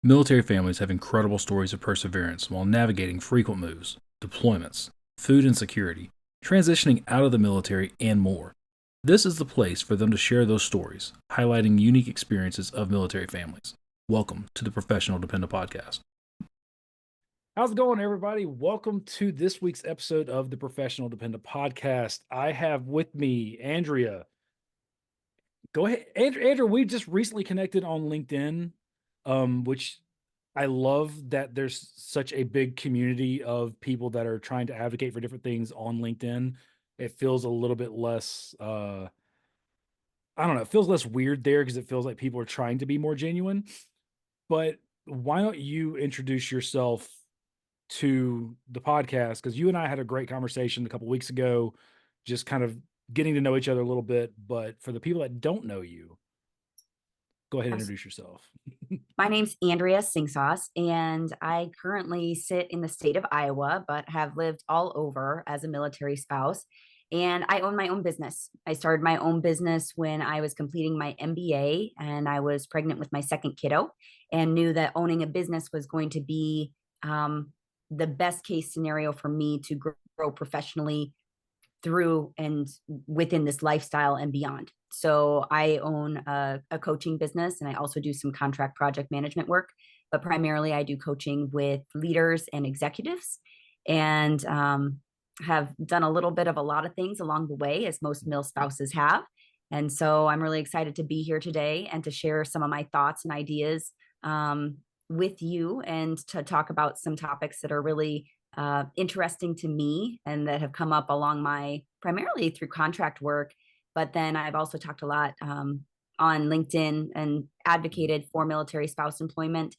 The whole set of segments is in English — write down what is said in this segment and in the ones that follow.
Military families have incredible stories of perseverance while navigating frequent moves, deployments, food insecurity, transitioning out of the military, and more. This is the place for them to share those stories, highlighting unique experiences of military families. Welcome to the Professional Dependent Podcast. How's it going, everybody? Welcome to this week's episode of the Professional Dependent Podcast. I have with me Andrea. Go ahead, Andrea. We just recently connected on LinkedIn, which I love that there's such a big community of people that are trying to advocate for different things on LinkedIn. It feels a little bit less, I don't know, it feels less weird there because it feels like people are trying to be more genuine. But why don't you introduce yourself to the podcast? Because you and I had a great conversation a couple weeks ago, just kind of getting to know each other a little bit. But for the people that don't know you, go ahead and Abs- introduce yourself. My name's Andrea Singsaas, and I currently sit in the state of Iowa, but have lived all over as a military spouse. And I own my own business. I started my own business when I was completing my MBA and I was pregnant with my second kiddo, and knew that owning a business was going to be the best case scenario for me to grow professionally through and within this lifestyle and beyond. So I own a coaching business and I also do some contract project management work, but primarily I do coaching with leaders and executives, and have done a little bit of a lot of things along the way, as most mil spouses have. And so I'm really excited to be here today and to share some of my thoughts and ideas with you, and to talk about some topics that are really interesting to me and that have come up along my primarily through contract work. But then I've also talked a lot on LinkedIn and advocated for military spouse employment.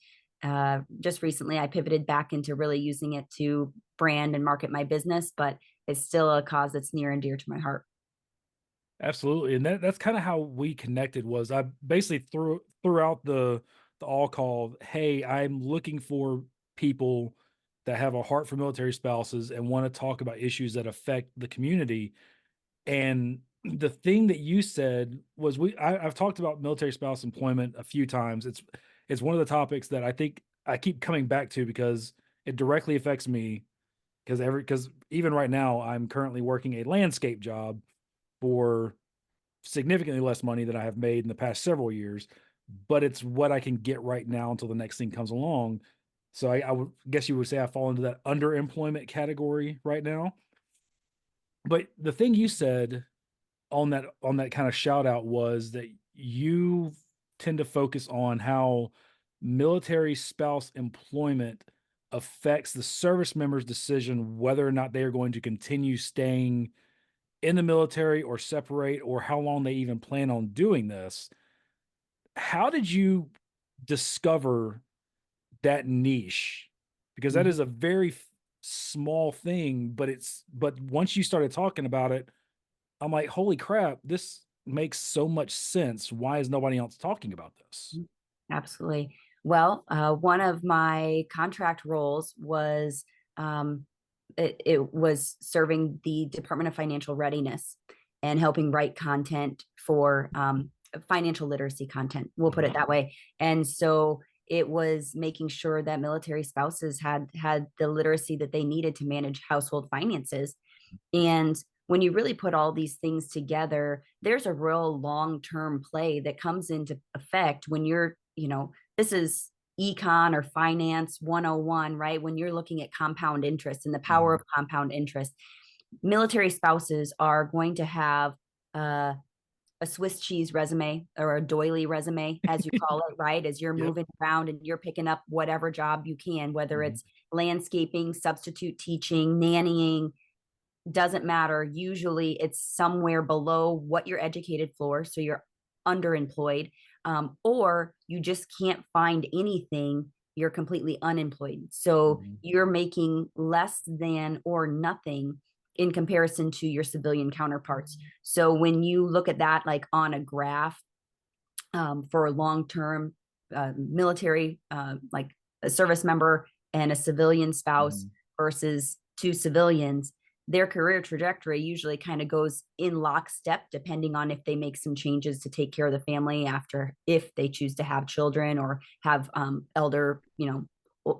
Just recently, I pivoted back into really using it to brand and market my business, but it's still a cause that's near and dear to my heart. Absolutely, and that's kind of how we connected. Was I basically threw out the all call, "Hey, I'm looking for people that have a heart for military spouses and want to talk about issues that affect the community." And the thing that you said was, I've talked about military spouse employment a few times. It's one of the topics that I think I keep coming back to because it directly affects me. Because even right now, I'm currently working a landscape job for significantly less money than I have made in the past several years, but it's what I can get right now until the next thing comes along. So I would guess you would say I fall into that underemployment category right now. But the thing you said on that kind of shout out was that you tend to focus on how military spouse employment affects the service member's decision whether or not they are going to continue staying in the military or separate, or how long they even plan on doing this. How did you discover that niche? Because that Mhm. is a very small thing, but once you started talking about it, I'm like, holy crap, this makes so much sense. Why is nobody else talking about this? Absolutely. Well, one of my contract roles was it was serving the Department of Financial Readiness and helping write content for financial literacy content. We'll put Mhm. it that way. And so it was making sure that military spouses had the literacy that they needed to manage household finances. And when you really put all these things together, there's a real long term play that comes into effect when this is econ or finance 101, right? When you're looking at compound interest and the power Mhm. of compound interest, military spouses are going to have uh, a Swiss cheese resume or a doily resume, as you call it, right? As you're Yep. moving around and you're picking up whatever job you can, whether Mhm. it's landscaping, substitute teaching, nannying, doesn't matter. Usually it's somewhere below what you're educated for. So you're underemployed, or you just can't find anything. You're completely unemployed. So Mhm. you're making less than or nothing in comparison to your civilian counterparts. So when you look at that, like on a graph, for a long term military, like a service member and a civilian spouse Mhm. versus two civilians, their career trajectory usually kind of goes in lockstep depending on if they make some changes to take care of the family after, if they choose to have children or have elder,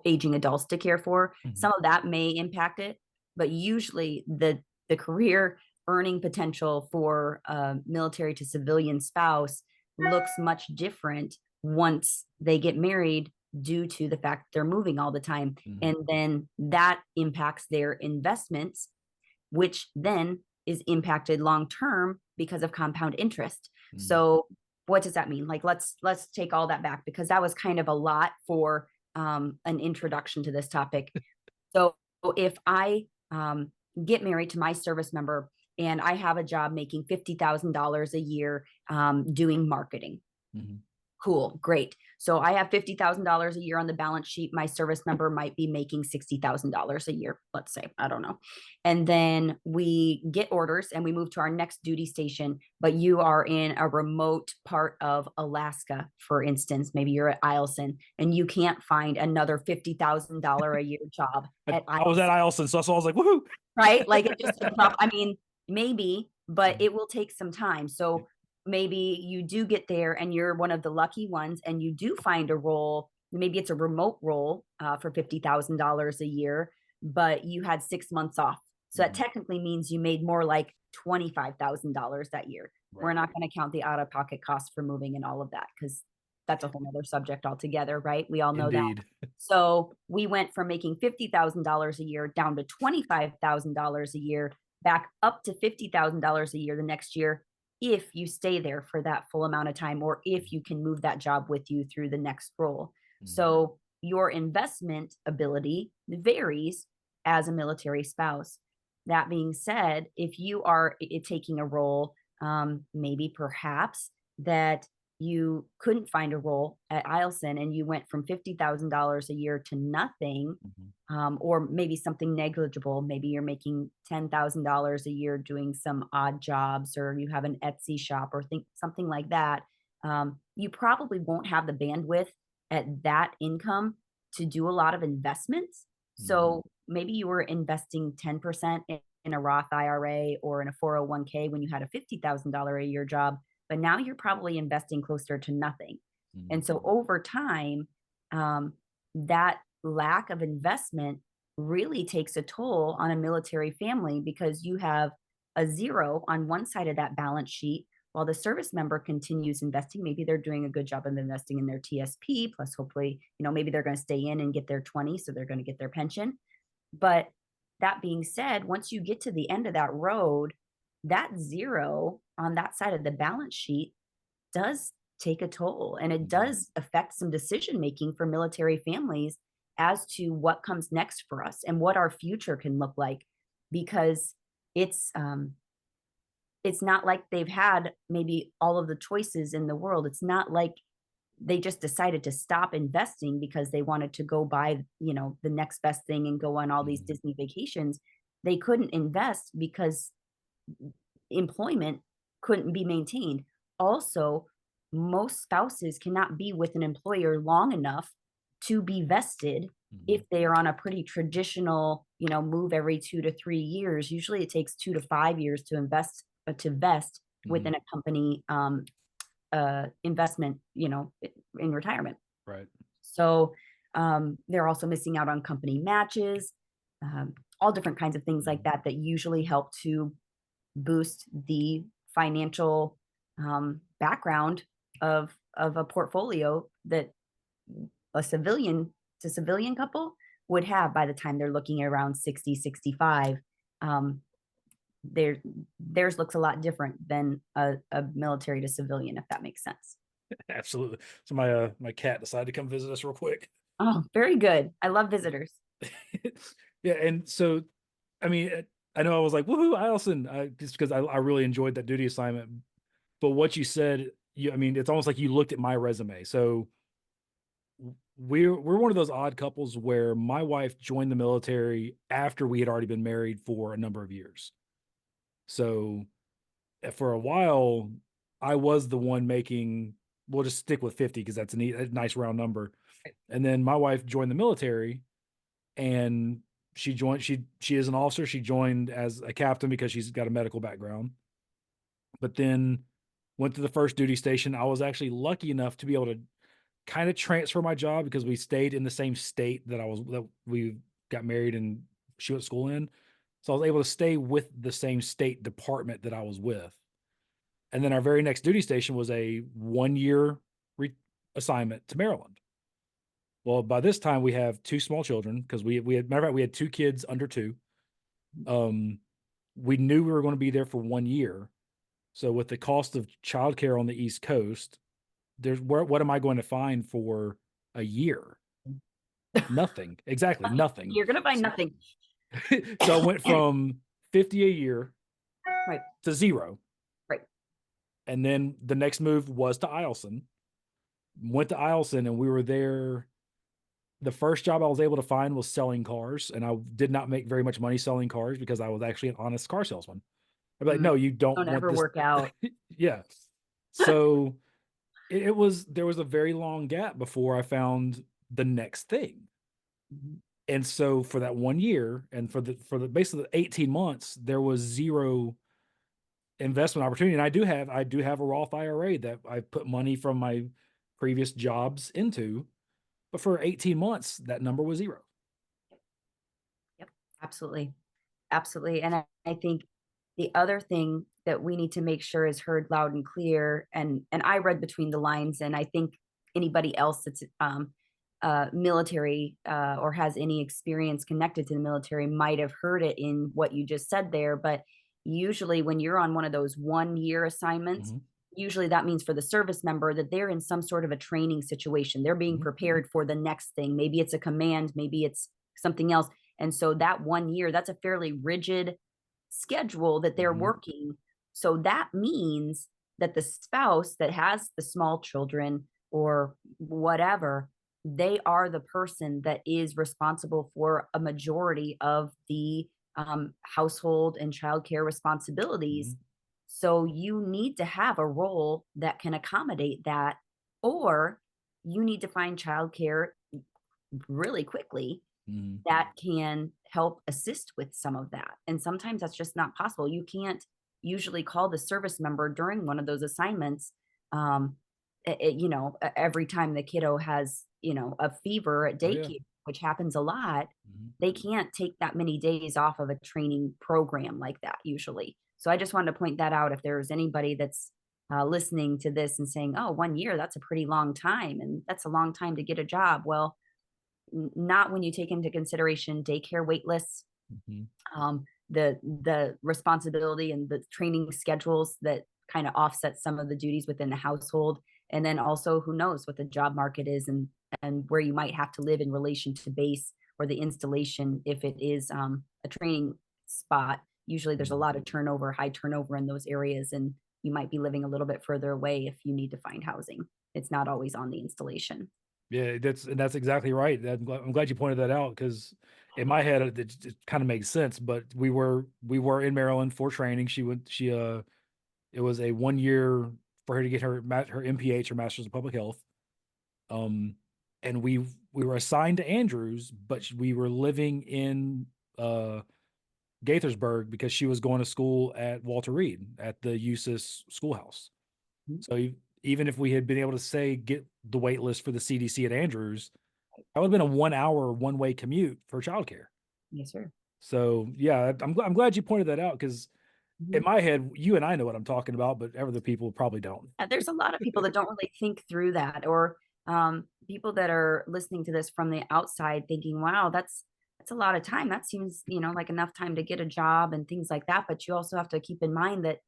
aging adults to care for. Mhm. Some of that may impact it, but usually the career earning potential for a military to civilian spouse looks much different once they get married, due to the fact they're moving all the time. Mhm. And then that impacts their investments, which then is impacted long term because of compound interest. Mhm. So what does that mean? Like, let's take all that back, because that was kind of a lot for an introduction to this topic. So if I get married to my service member and I have a job making $50,000 a year doing marketing, Mhm. cool, great. So I have $50,000 a year on the balance sheet. My service member might be making $60,000 a year, let's say. I don't know. And then we get orders and we move to our next duty station, but you are in a remote part of Alaska, for instance. Maybe you're at Eielson and you can't find another $50,000 a year job at I was at Eielson, Eielson, so that's why I was like, "Woohoo!" right? Like, it just took I mean, maybe, but Mhm. it will take some time. Yeah. So maybe you do get there and you're one of the lucky ones and you do find a role. Maybe it's a remote role for $50,000 a year, but you had 6 months off. So that Mhm. technically means you made more like $25,000 that year. We're Right. not going to count the out of pocket costs for moving and all of that, because that's a whole other subject altogether, right? We all know that. Indeed. So we went from making $50,000 a year down to $25,000 a year, back up to $50,000 a year the next year, if you stay there for that full amount of time, or if you can move that job with you through the next role. Mhm. So your investment ability varies as a military spouse. That being said, if you are taking a role, maybe perhaps that you couldn't find a role at Eielson and you went from $50,000 a year to nothing, Mhm. or maybe something negligible. Maybe you're making $10,000 a year doing some odd jobs, or you have an Etsy shop, or think something like that. You probably won't have the bandwidth at that income to do a lot of investments. Mhm. So maybe you were investing 10% in a Roth IRA or in a 401k when you had a $50,000 a year job, but now you're probably investing closer to nothing. Mhm. And so over time, that lack of investment really takes a toll on a military family, because you have a zero on one side of that balance sheet while the service member continues investing. Maybe they're doing a good job of investing in their TSP, plus hopefully, maybe they're going to stay in and get their 20, so they're going to get their pension. But that being said, once you get to the end of that road, that zero on that side of the balance sheet does take a toll, and it Mhm. does affect some decision making for military families as to what comes next for us and what our future can look like, because it's um it's not like they've had maybe all of the choices in the world. It's not like they just decided to stop investing because they wanted to go buy, the next best thing and go on all these Mhm. Disney vacations. They couldn't invest because employment couldn't be maintained. Also, most spouses cannot be with an employer long enough to be vested if Mhm. they are on a pretty traditional, move every 2 to 3 years. Usually it takes 2 to 5 years to vest Mhm. within a company investment, in retirement. Right. So they're also missing out on company matches, all different kinds of things like Mhm. that that usually help to boost the financial background of a portfolio that a civilian to civilian couple would have by the time they're looking at around 60, 65. um, their theirs looks a lot different than a military to civilian, if that makes sense. Absolutely. So my cat decided to come visit us real quick. Oh, very good. I love visitors. Yeah, and so, I mean, I know I was like, "Woohoo, Allison," just because I really enjoyed that duty assignment, but what you said, I mean, it's almost like you looked at my resume. So, we're one of those odd couples where my wife joined the military after we had already been married for a number of years. So, for a while, I was the one making, we'll just stick with 50 because that's a nice round number, and then my wife joined the military, and she joined. She is an officer. She joined as a captain because she's got a medical background. But then went to the first duty station. I was actually lucky enough to be able to kind of transfer my job because we stayed in the same state that we got married and she went to school in. So I was able to stay with the same state department that I was with. And then our very next duty station was a 1 year assignment to Maryland. Well, by this time we have two small children because we had, matter of fact, we had two kids under two. Um, we knew we were going to be there for 1 year. So with the cost of childcare on the East Coast, what am I going to find for a year? Nothing. Exactly, nothing. You're gonna find nothing. So I went from 50 a year Right. to zero. Right. And then the next move was to Eielson. Went to Eielson and we were there. The first job I was able to find was selling cars, and I did not make very much money selling cars because I was actually an honest car salesman. I'd be like, Mm, no, you don't don't want ever this. work out. Yeah. So there was a very long gap before I found the next thing. Mhm. And so for that 1 year and for the basically 18 months, there was zero investment opportunity. And I do have a Roth IRA that I put money from my previous jobs into, but for 18 months, that number was zero. Yep, absolutely. Absolutely. And I think the other thing that we need to make sure is heard loud and clear, and I read between the lines, and I think anybody else that's military or has any experience connected to the military might have heard it in what you just said there. But usually, when you're on one of those 1 year assignments, Mhm, usually that means for the service member that they're in some sort of a training situation. They're being mhm, prepared for the next thing. Maybe it's a command, maybe it's something else. And so that 1 year, that's a fairly rigid schedule that they're mhm, working. So that means that the spouse that has the small children or whatever, they are the person that is responsible for a majority of the household and childcare responsibilities. mhm, So you need to have a role that can accommodate that, or you need to find childcare really quickly mhm. that can help assist with some of that. And sometimes that's just not possible. You can't usually call the service member during one of those assignments. Every time the kiddo has, a fever at Oh, yeah. daycare, which happens a lot, Mhm. they can't take that many days off of a training program like that usually. So I just wanted to point that out if there's anybody that's listening to this and saying, oh, 1 year, that's a pretty long time. And that's a long time to get a job. Well, not when you take into consideration daycare wait lists, Mhm. the responsibility and the training schedules that kind of offset some of the duties within the household, and then also who knows what the job market is and where you might have to live in relation to base or the installation if it is a training spot. Usually, there's a Mhm. lot of turnover, high turnover in those areas, and you might be living a little bit further away if you need to find housing. It's not always on the installation. Yeah, that's exactly right. I'm glad you pointed that out because in my head it kind of makes sense. But we were in Maryland for training. It was a 1 year for her to get her MPH, her Master's of Public Health. Um, and we were assigned to Andrews, but we were living in Gaithersburg because she was going to school at Walter Reed at the USIS schoolhouse. Mhm. So even if we had been able to say get the wait list for the CDC at Andrews, that would have been a 1 hour one way commute for childcare. Yes, sir. So yeah, I'm glad you pointed that out because in Mhm. my head, you and I know what I'm talking about, but other people probably don't. There's a lot of people that don't really think through that, or people that are listening to this from the outside thinking, wow, that's a lot of time. That seems, like enough time to get a job and things like that. But you also have to keep in mind that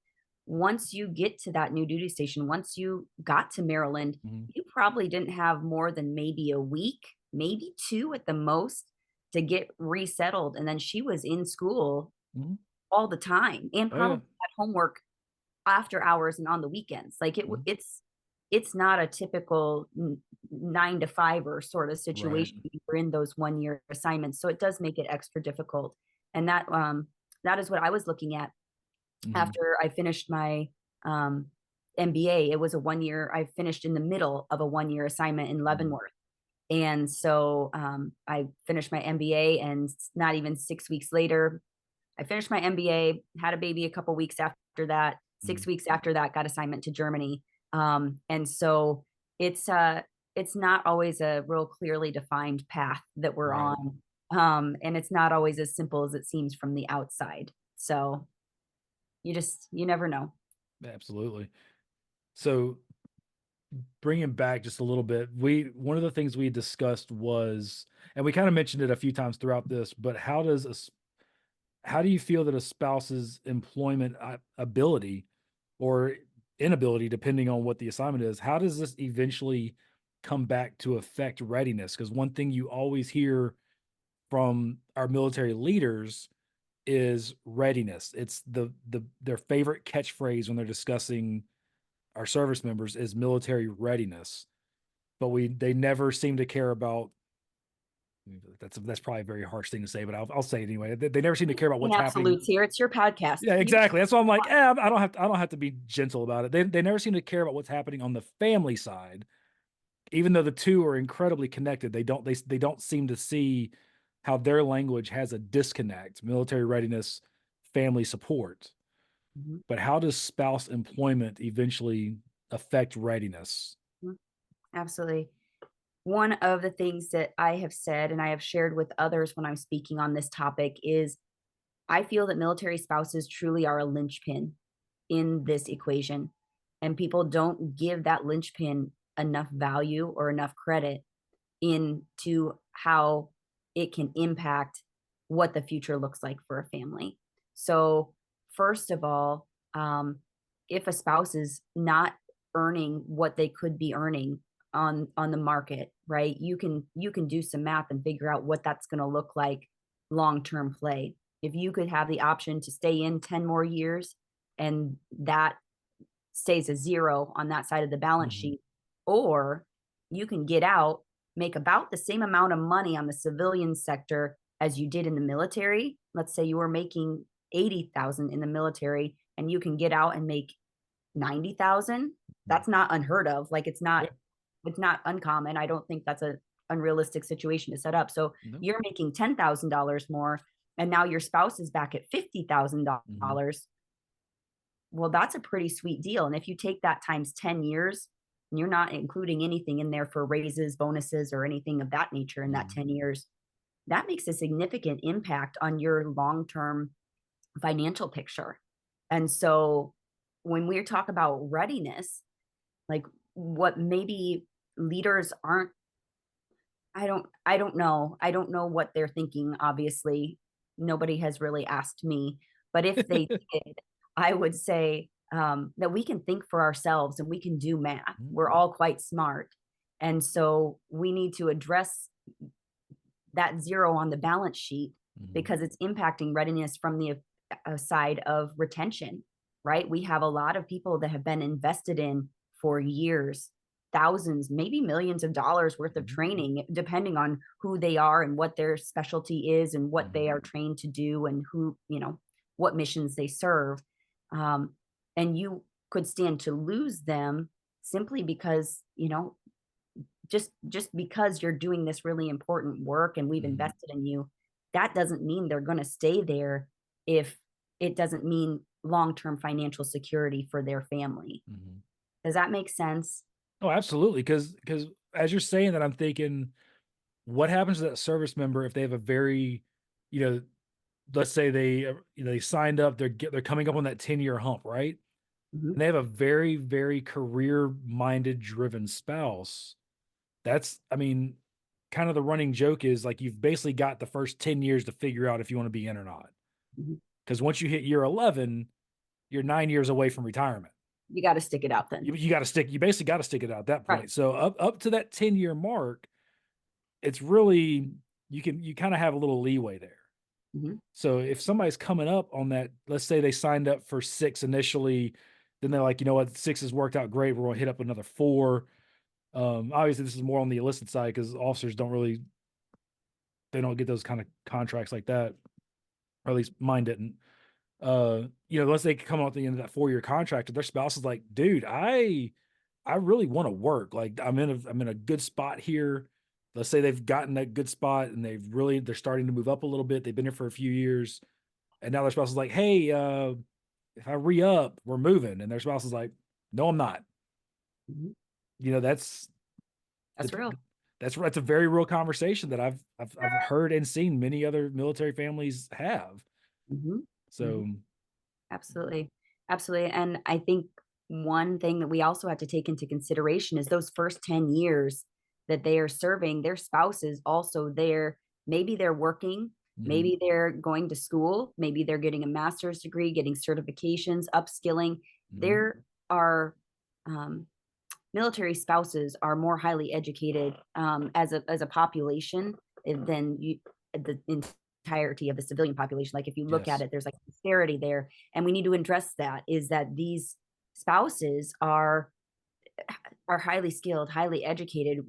once you get to that new duty station, once you got to Maryland, Mhm, you probably didn't have more than maybe a week, maybe two at the most to get resettled. And then she was in school mhm. all the time and Oh yeah. probably had homework after hours and on the weekends. Like Mhm. it's not a typical 9 to 5 or sort of Right. situation. You're in those 1 year assignments, so it does make it extra difficult. And that is what I was looking at Mhm, after I finished my um, MBA. It was a 1 year. I finished in the middle of a 1 year assignment in mhm, Leavenworth, And so I finished my MBA, and not even 6 weeks later, I finished my MBA, had a baby a couple weeks after that. Mhm. 6 weeks after that, got assignment to Germany. And so it's it's not always a real clearly defined path that we're Right. on. And it's not always as simple as it seems from the outside. So you never know. Absolutely. So bringing back just a little bit, we one of the things we discussed was, and we kind of mentioned it a few times throughout this, but how do you feel that a spouse's employment ability or inability, depending on what the assignment is, how does this eventually come back to affect readiness? Because one thing you always hear from our military leaders is readiness. It's their favorite catchphrase when they're discussing our service members is military readiness. But they never seem to care about, that's probably a very harsh thing to say, but I'll say it anyway. They never seem to care about In what's happening. absolutes here, it's your podcast. Yeah, You can exactly. That's why I'm like, I don't have to be gentle about it. They never seem to care about what's happening on the family side, even though the two are incredibly connected. They don't seem to see how their language has a disconnect: military readiness, family support. Mhm, But how does spouse employment eventually affect readiness? mhm, absolutely. One of the things that I have said and I have shared with others when I'm speaking on this topic is I feel that military spouses truly are a linchpin in this equation, and people don't give that linchpin enough value or enough credit into how it can impact what the future looks like for a family. So, first of all, if a spouse is not earning what they could be earning on the market, right? You can do some math and figure out what that's going to look like long-term play. If you could have the option to stay in 10 more years and that stays a zero on that side of the balance Mhm, sheet, or you can get out, make about the same amount of money on the civilian sector as you did in the military. Let's say you were making 80,000 in the military and you can get out and make 90,000. mhm. That's not unheard of. Like Yeah, it's not uncommon. I don't think that's a unrealistic situation to set up. So no. you're making $10,000 more and now your spouse is back at Mhm, $50,000. Well, that's a pretty sweet deal, and if you take that times 10 years, and you're not including anything in there for raises, bonuses, or anything of that nature in that mhm, 10 years, that makes a significant impact on your long-term financial picture. And so when we talk about readiness, like what maybe leaders aren't I don't know. I don't know what they're thinking, obviously. Nobody has really asked me, but if they did, I would say, that we can think for ourselves and we can do math. mhm, We're all quite smart, and so we need to address that zero on the balance sheet mhm, because it's impacting readiness from the side of retention, right? We have a lot of people that have been invested in for years, thousands, maybe millions of dollars worth of mhm, training, depending on who they are and what their specialty is and what mhm, they are trained to do and who, what missions they serve. Um, and you could stand to lose them simply because, just because you're doing this really important work and we've mhm, invested in you, that doesn't mean they're going to stay there if it doesn't mean long-term financial security for their family. mhm. Does that make sense? Oh, absolutely. Because as you're saying that, I'm thinking, what happens to that service member if they have a very, you know, let's say they signed up, they're coming up on that 10-year hump, right? Mhm, And they have a very, very career-minded, driven spouse. That's, I mean, kind of the running joke is like you've basically got the first 10 years to figure out if you want to be in or not. mhm. Because once you hit year 11, you're 9 years away from retirement. You got to stick it out then. You got to stick. You basically got to stick it out at that Right. point. So up to that 10-year mark, it's really, you kind of have a little leeway there. Mhm, So if somebody's coming up on that, let's say they signed up for 6 initially, then they're like, you know what, 6 has worked out great. We're going to hit up another 4. Obviously, this is more on the illicit side because officers don't really, they don't get those kind of contracts like that, or at least mine didn't. Unless they come out at the end of that 4-year contract, and their spouse is like, dude, I really want to work. Like I'm in a good spot here. let's say they've gotten that good spot and they're starting to move up a little bit. They've been here for a few years, and now their spouse is like, "Hey, if I re up, we're moving," and their spouse is like, "No, I'm not." Mhm. You know, that's the, That's real. that's a very real conversation that I've heard and seen many other military families have. Mhm. Mhm. So, Absolutely. Absolutely. And I think one thing that we also have to take into consideration is those first 10 years that they are serving, their spouse is also there. Maybe they're working, mhm, maybe they're going to school, maybe they're getting a master's degree, getting certifications, upskilling. mhm, There are um, military spouses are more highly educated as a population than the entirety of the civilian population. Like if you look at yes, it, there's like disparity there, and we need to address that. Is that these spouses are highly skilled, highly educated,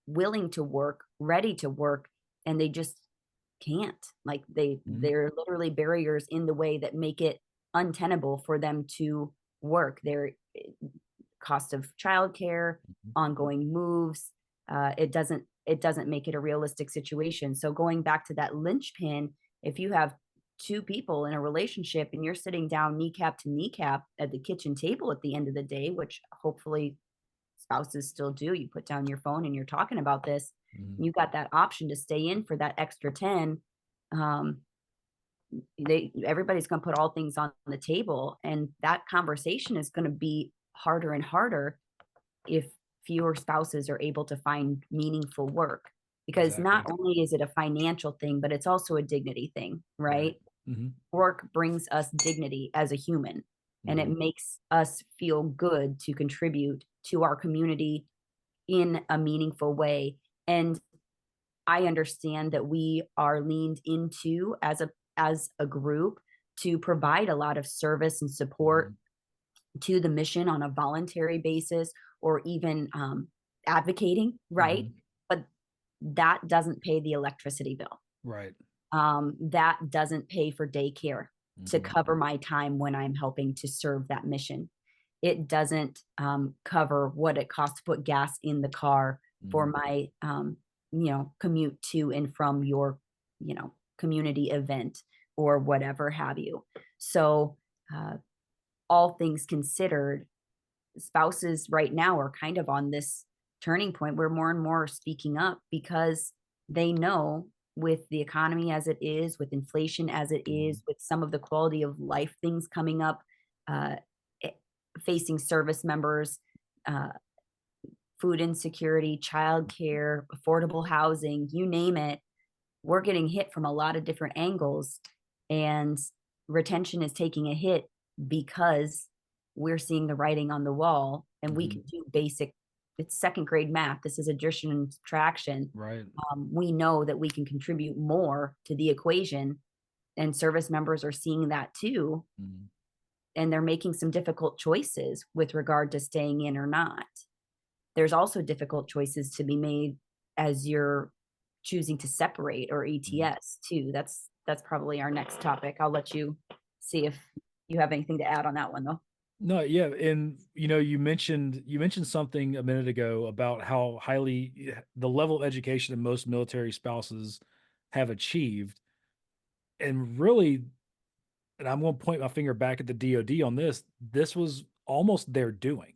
willing to work, ready to work, and they just can't. Like mhm, they're literally barriers in the way that make it untenable for them to work. They're cost of childcare, mhm, ongoing moves. It doesn't make it a realistic situation. So going back to that linchpin, if you have two people in a relationship and you're sitting down kneecap to kneecap at the kitchen table at the end of the day, which hopefully spouses still do, you put down your phone and you're talking about this, mhm, and you got that option to stay in for that extra 10. um, everybody's going to put all things on the table, and that conversation is going to be harder and harder if fewer spouses are able to find meaningful work, because not exactly, only is it a financial thing, but it's also a dignity thing, right, right? mhm, Work brings us dignity as a human, and it mhm, makes us feel good to contribute to our community in a meaningful way. And I understand that we are leaned into as a group to provide a lot of service and support mhm, to the mission on a voluntary basis, or even advocating, right? mhm, But that doesn't pay the electricity bill. right, That doesn't pay for daycare to mhm, cover my time when I'm helping to serve that mission. It doesn't cover what it costs to put gas in the car for mhm, my commute to and from your community event or whatever have you. So uh, all things considered, spouses right now are kind of on this turning point where more and more are speaking up, because they know, with the economy as it is, with inflation as it mhm, is, with some of the quality of life things coming up, uh, eh, facing service members, uh, food insecurity, childcare, affordable housing, you name it, we're getting hit from a lot of different angles, and retention is taking a hit because we're seeing the writing on the wall, and we mhm, can do basic, it's second grade math, this is addition and subtraction. right, We know that we can contribute more to the equation, and service members are seeing that too, mhm, and they're making some difficult choices with regard to staying in or not. There's also difficult choices to be made as you're choosing to separate or mhm. ETS too. That's probably our next topic. I'll let you see if you have anything to add on that one though. No, yeah, and, you mentioned something a minute ago about how highly the level of education that most military spouses have achieved, and really, and I'm gonna point my finger back at the DoD on this was almost their doing,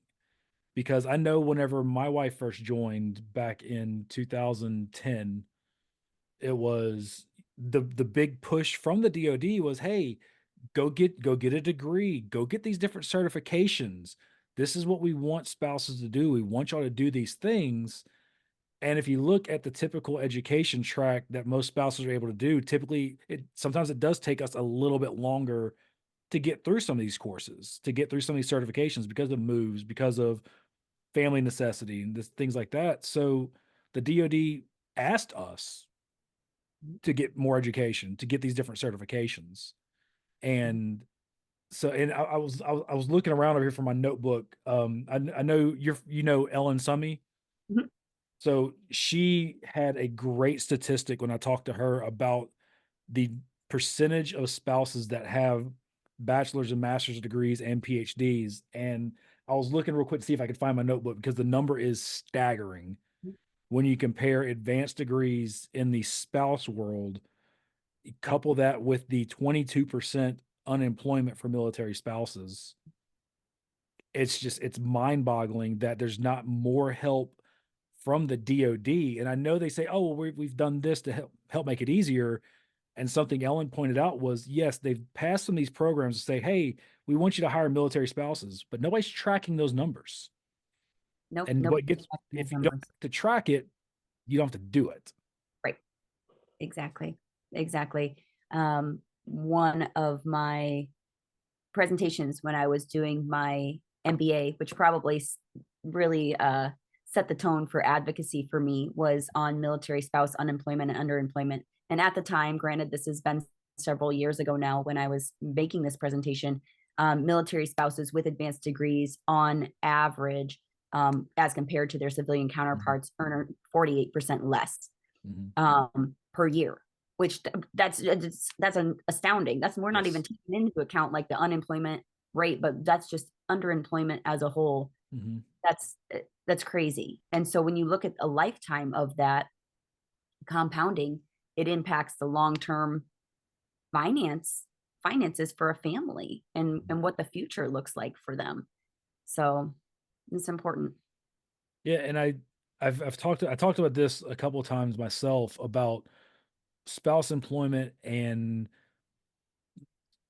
because I know whenever my wife first joined back in 2010, it was the big push from the DoD was, "Hey, go get a degree, go get these different certifications. This is what we want spouses to do. We want y'all to do these things." And if you look at the typical education track that most spouses are able to do, typically it does take us a little bit longer to get through some of these courses, to get through some of these certifications because of moves, because of family necessity and things like that. So the DoD asked us to get more education, to get these different certifications. And I was looking around over here for my notebook. I know Ellen Summy. Mhm. So she had a great statistic when I talked to her about the percentage of spouses that have bachelor's and master's degrees and PhDs. And I was looking real quick to see if I could find my notebook because the number is staggering. when you compare advanced degrees in the spouse world, couple that with the 22% unemployment for military spouses, it's mind-boggling that there's not more help from the DoD. And I know they say, "Oh, well, we've done this to help make it easier." And something Ellen pointed out was, yes, they've passed some of these programs to say, "Hey, we want you to hire military spouses," but nobody's tracking those numbers. Nope, And what nobody's gets tracking if those you don't numbers. have to track it, you don't have to do it. Right. Exactly. Exactly. One of my presentations when I was doing my MBA, which probably really set the tone for advocacy for me, was on military spouse unemployment and underemployment. And at the time, granted, this has been several years ago now when I was making this presentation, military spouses with advanced degrees on average, as compared to their civilian Mhm, counterparts, earn 48% less mhm. per year, which that's an astounding. That's we're not even Yes. taking into account like the unemployment rate, but that's just underemployment as a whole. Mhm, That's crazy. And so when you look at a lifetime of that compounding, it impacts the long-term finances for a family mhm. and what the future looks like for them. So it's important. Yeah, and I talked about this a couple of times myself about spouse employment and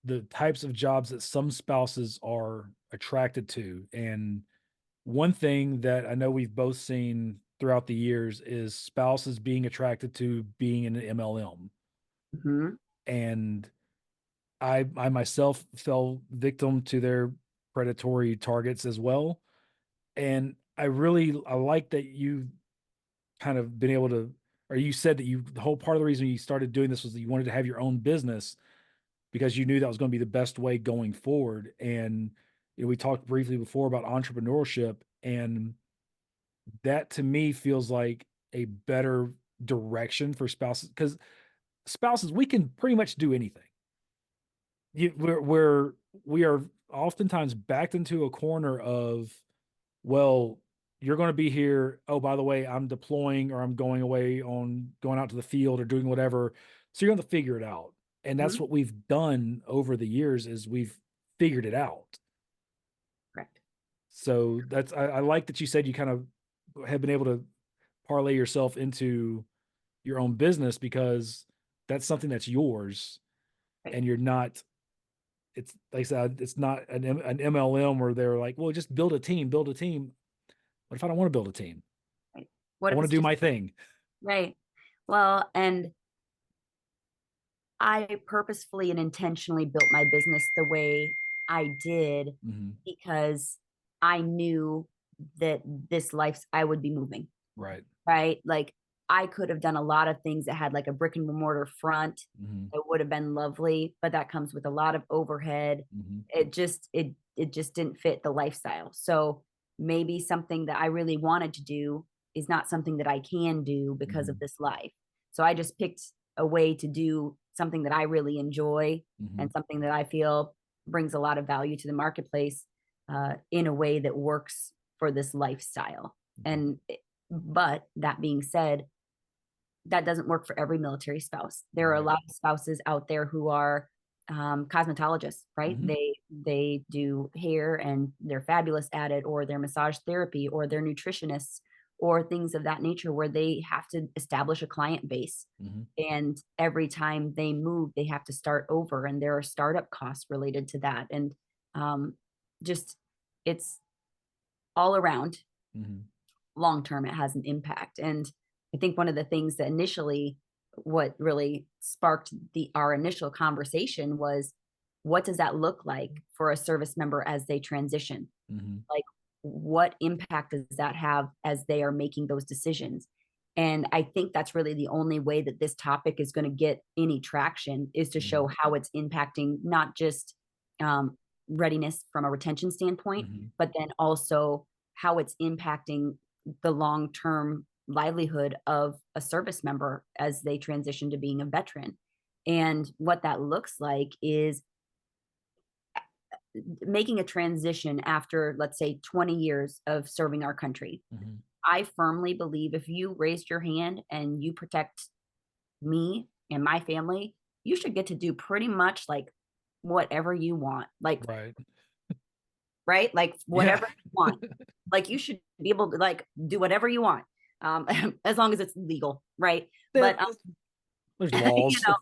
the types of jobs that some spouses are attracted to. And one thing that I know we've both seen throughout the years is spouses being attracted to being in an MLM. Mhm. And I myself fell victim to their predatory targets as well. And I like that you kind of been able to, or you said that you the whole part of the reason you started doing this was that you wanted to have your own business because you knew that was going to be the best way going forward. And we talked briefly before about entrepreneurship, and that to me feels like a better direction for spouses because spouses, we can pretty much do anything. We are oftentimes backed into a corner of, well, you're going to be here. Oh, by the way, I'm deploying or I'm going out to the field or doing whatever. So you're going to figure it out. And that's Mhm. what we've done over the years is we've figured it out. Correct. So I like that you said you kind of have been able to parlay yourself into your own business because that's something that's yours Right. and you're not it's like I said, it's not an MLM where they're like, well, just build a team, build a team. What if I don't want to build a team? Right. What I if want to it's do just my thing. right? Well, and I purposefully and intentionally built my business the way I did Mhm. because I knew that this life I would be moving, Right. right? Like I could have done a lot of things that had like a brick and mortar front. Mhm. It would have been lovely, but that comes with a lot of overhead. Mhm. It just didn't fit the lifestyle. So maybe something that I really wanted to do is not something that I can do because of Mhm. this life. So I just picked a way to do something that I really enjoy and Mhm. something that I feel brings a lot of value to the marketplace in a way that works for this lifestyle. Mhm. And but that being said, that doesn't work for every military spouse. There are a Right. lot of spouses out there who are cosmetologists, right? Mhm. They do hair and they're fabulous at it, or they're massage therapy, or they're nutritionists, or things of that nature, where they have to establish a client base. Mhm. And every time they move, they have to start over, and there are startup costs related to that. And um, just it's all around Mhm. long term it has an impact. And I think one of the things that initially what really sparked the our initial conversation was what does that look like for a service member as they transition, Mhm. like what impact does that have as they are making those decisions. And I think that's really the only way that this topic is going to get any traction is to Mhm. show how it's impacting not just um, readiness from a retention standpoint, Mhm. but then also how it's impacting the long term livelihood of a service member as they transition to being a veteran. And what that looks like is making a transition after, let's say, 20 years of serving our country. Mhm. I firmly believe if you raised your hand and you protect me and my family, you should get to do pretty much, like, whatever you want, like, Right. right? Like, Yeah. whatever you want. Like, you should be able to, like, do whatever you want, um, as long as it's legal, right? There But, there's you laws. know,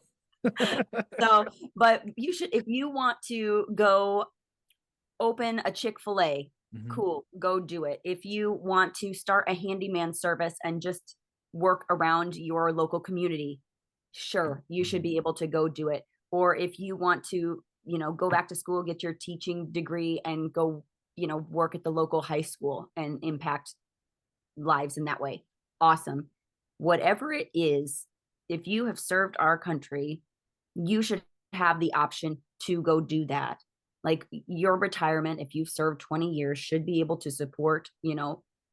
so but you should if you want to go open a Chick-fil-A, Mhm, cool, go do it. If you want to start a handyman service and just work around your local community, sure, you should mhm, be able to go do it. Or if you want to, go back to school, get your teaching degree and go, work at the local high school and impact lives in that way. Awesome. Whatever it is, if you have served our country, you should have the option to go do that. Like your retirement, if you've served 20 years, should be able to support,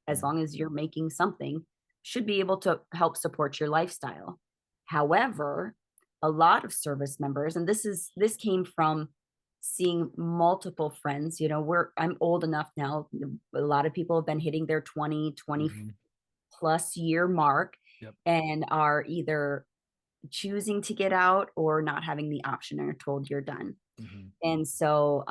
as mhm, long as you're making something, should be able to help support your lifestyle. However, a lot of service members, and this came from seeing multiple friends, I'm old enough now. A lot of people have been hitting their 20 mhm. plus year mark Yep. and are either choosing to get out or not having the option and are told you're done. Mhm, And so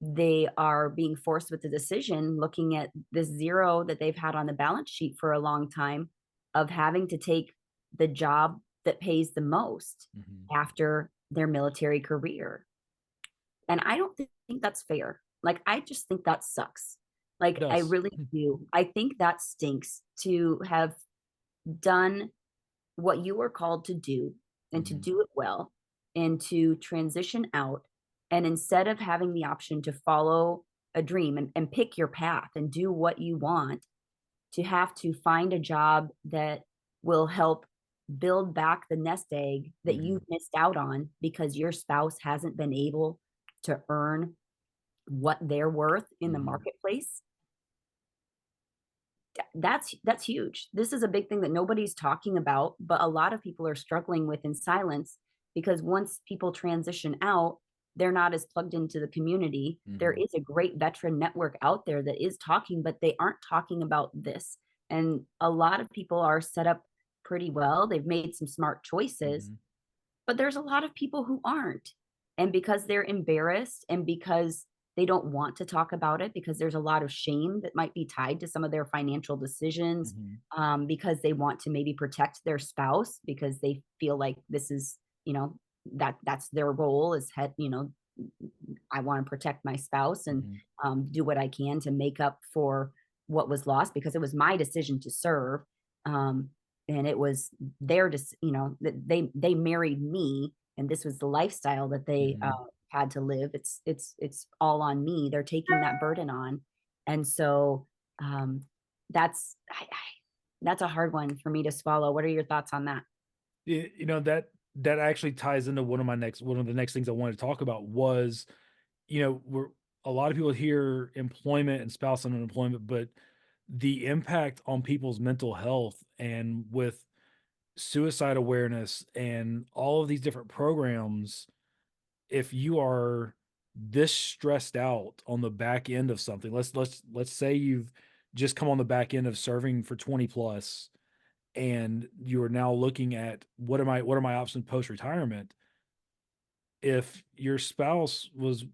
they are being forced with the decision, looking at the zero that they've had on the balance sheet for a long time of having to take the job that pays the most mhm. after their military career. And I don't think that's fair. Like, I just think that sucks. It Like, I does. really do. I think that stinks to have done what you were called to do and to Mhm, do it well and to transition out. And instead of having the option to follow a dream and pick your path and do what you want, to have to find a job that will help build back the nest egg that mhm, you've missed out on because your spouse hasn't been able to earn what they're worth in the mhm, marketplace. That's huge. This is a big thing that nobody's talking about, but a lot of people are struggling with in silence because once people transition out, they're not as plugged into the community. There mhm, is a great veteran network out there that is talking, but they aren't talking about this. And a lot of people are set up pretty well. They've made some smart choices, mhm, but there's a lot of people who aren't. And because they're embarrassed and because they don't want to talk about it, because there's a lot of shame that might be tied to some of their financial decisions, mhm, because they want to maybe protect their spouse because they feel like this is, that's their role as head, I want to protect my spouse and mhm, do what I can to make up for what was lost because it was my decision to serve. Um, and it was their, that they married me, and this was the lifestyle that they mhm. had to live. It's all on me. They're taking that burden on, and so um, that's a hard one for me to swallow. What are your thoughts on that? That actually ties into one of the next things I wanted to talk about was, we're a lot of people hear employment and spouse unemployment, but the impact on people's mental health and with suicide awareness and all of these different programs, if you are this stressed out on the back end of something, let's say you've just come on the back end of serving for 20 plus and you are now looking at what are my options post retirement. If your spouse was,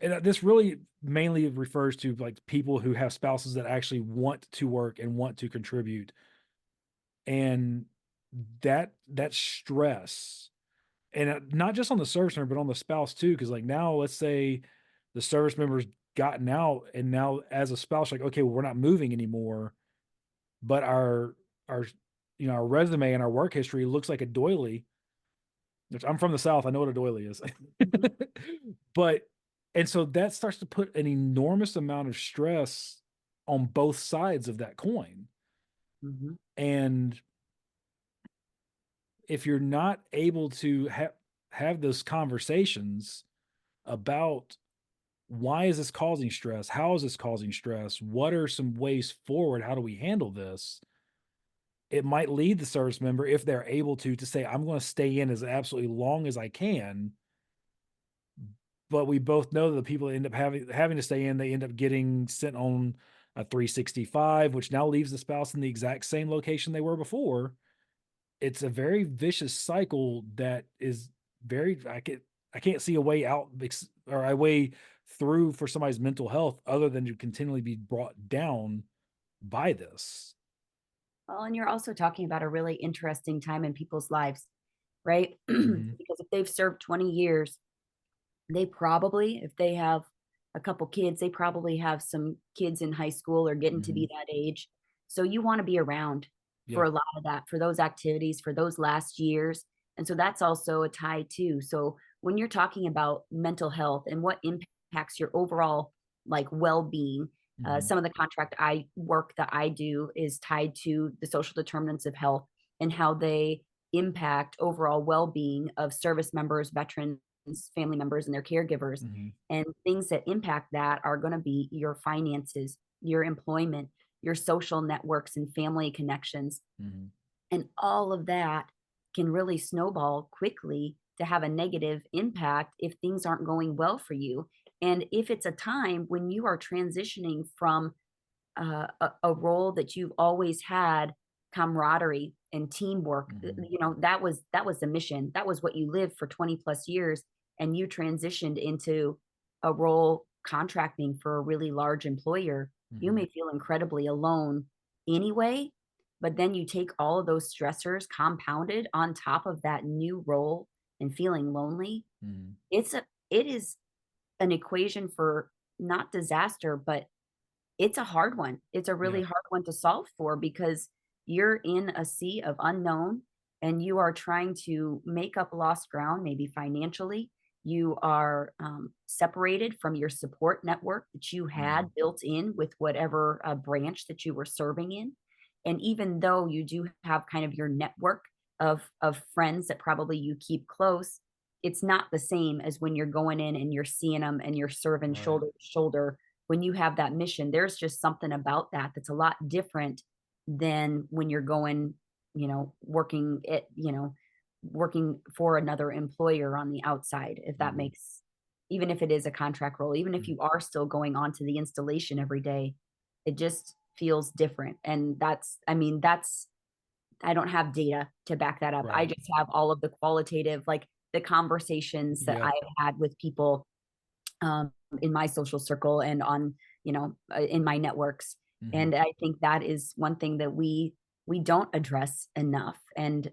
and this really mainly refers to like people who have spouses that actually want to work and want to contribute, and that stress, and not just on the service member but on the spouse too, because like now let's say the service member's gotten out and now as a spouse like, okay, well, we're not moving anymore, but our our resume and our work history looks like a doily, which I'm from the South, I know what a doily is. Mhm, But and so that starts to put an enormous amount of stress on both sides of that coin, mhm, and if you're not able to have those conversations about why is this causing stress? How is this causing stress? What are some ways forward? How do we handle this? It might lead the service member, if they're able to say, I'm going to stay in as absolutely long as I can. But we both know that the people that end up having to stay in, they end up getting sent on a 365, which now leaves the spouse in the exact same location they were before. It's a very vicious cycle that is very I can't see a way out or a way through for somebody's mental health other than to continually be brought down by this. Well, and you're also talking about a really interesting time in people's lives, right? Mhm, Because if they've served 20 years, they probably, if they have a couple kids, they probably have some kids in high school or getting to mhm. be that age. So you want to be around for Yeah. a lot of that, for those activities, for those last years. And so that's also a tie too. So when you're talking about mental health and what impacts your overall like well-being, Mhm, some of the contract I work that I do is tied to the social determinants of health and how they impact overall well-being of service members, veterans, family members, and their caregivers. mhm, And things that impact that are going to be your finances, your employment, your social networks and family connections. mhm. And all of that can really snowball quickly to have a negative impact if things aren't going well for you. And if it's a time when you are transitioning from a role that you've always had camaraderie and teamwork. Mhm, You know, that was the mission. That was what you lived for 20 plus years, and you transitioned into a role contracting for a really large employer. You mhm, may feel incredibly alone anyway, but then you take all of those stressors compounded on top of that new role and feeling lonely. mhm. It is an equation for not disaster, but it's a hard one. It's a really Yeah. hard one to solve for because you're in a sea of unknown and you are trying to make up lost ground, maybe financially. You are separated from your support network that you had Mhm, built in with whatever branch that you were serving in. And even though you do have kind of your network of friends that probably you keep close, it's not the same as when you're going in and you're seeing them and you're serving right. shoulder to shoulder when you have that mission. There's just something about that that's a lot different than when you're going, working for another employer on the outside, if that Mhm, makes, even if it is a contract role, even if mhm. you are still going on to the installation every day, it just feels different. And that's I don't have data to back that up. I Right. just have all of the qualitative, like the conversations that Yeah. I've had with people um, in my social circle and on, in my networks. Mhm, And I think that is one thing that we don't address enough. And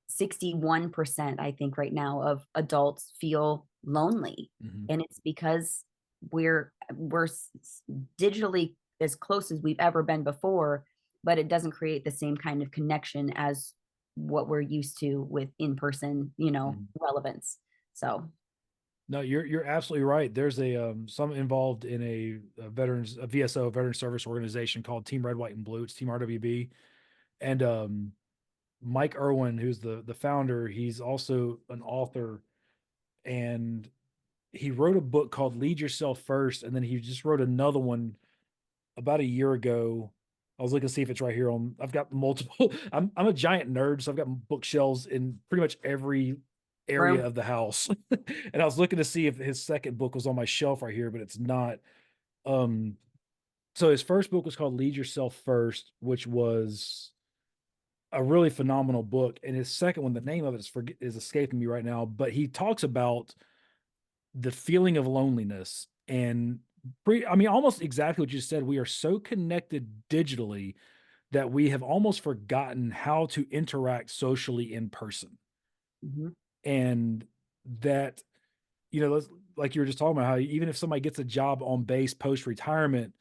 61%, I think, right now of adults feel lonely, mhm, and it's because we're digitally as close as we've ever been before, but it doesn't create the same kind of connection as what we're used to with in person, mhm. relevance. So, No, you're absolutely right. There's some involved in a VSO, veteran service organization called Team Red, White, and Blue. It's Team RWB. And Mike Irwin, who's the founder, he's also an author, and he wrote a book called Lead Yourself First, and then he just wrote another one about a year ago. I was looking to see if it's right here on. I've got multiple. I'm a giant nerd, so I've got bookshelves in pretty much every area room. of the house. And I was looking to see if his second book was on my shelf right here, but it's not. Um, so his first book was called Lead Yourself First, which was a really phenomenal book. And his second one, the name of it is escaping me right now, but he talks about the feeling of loneliness and I mean, almost exactly what you said. We are so connected digitally that we have almost forgotten how to interact socially in person. Mhm, And that, like you were just talking about, how even if somebody gets a job on base post retirement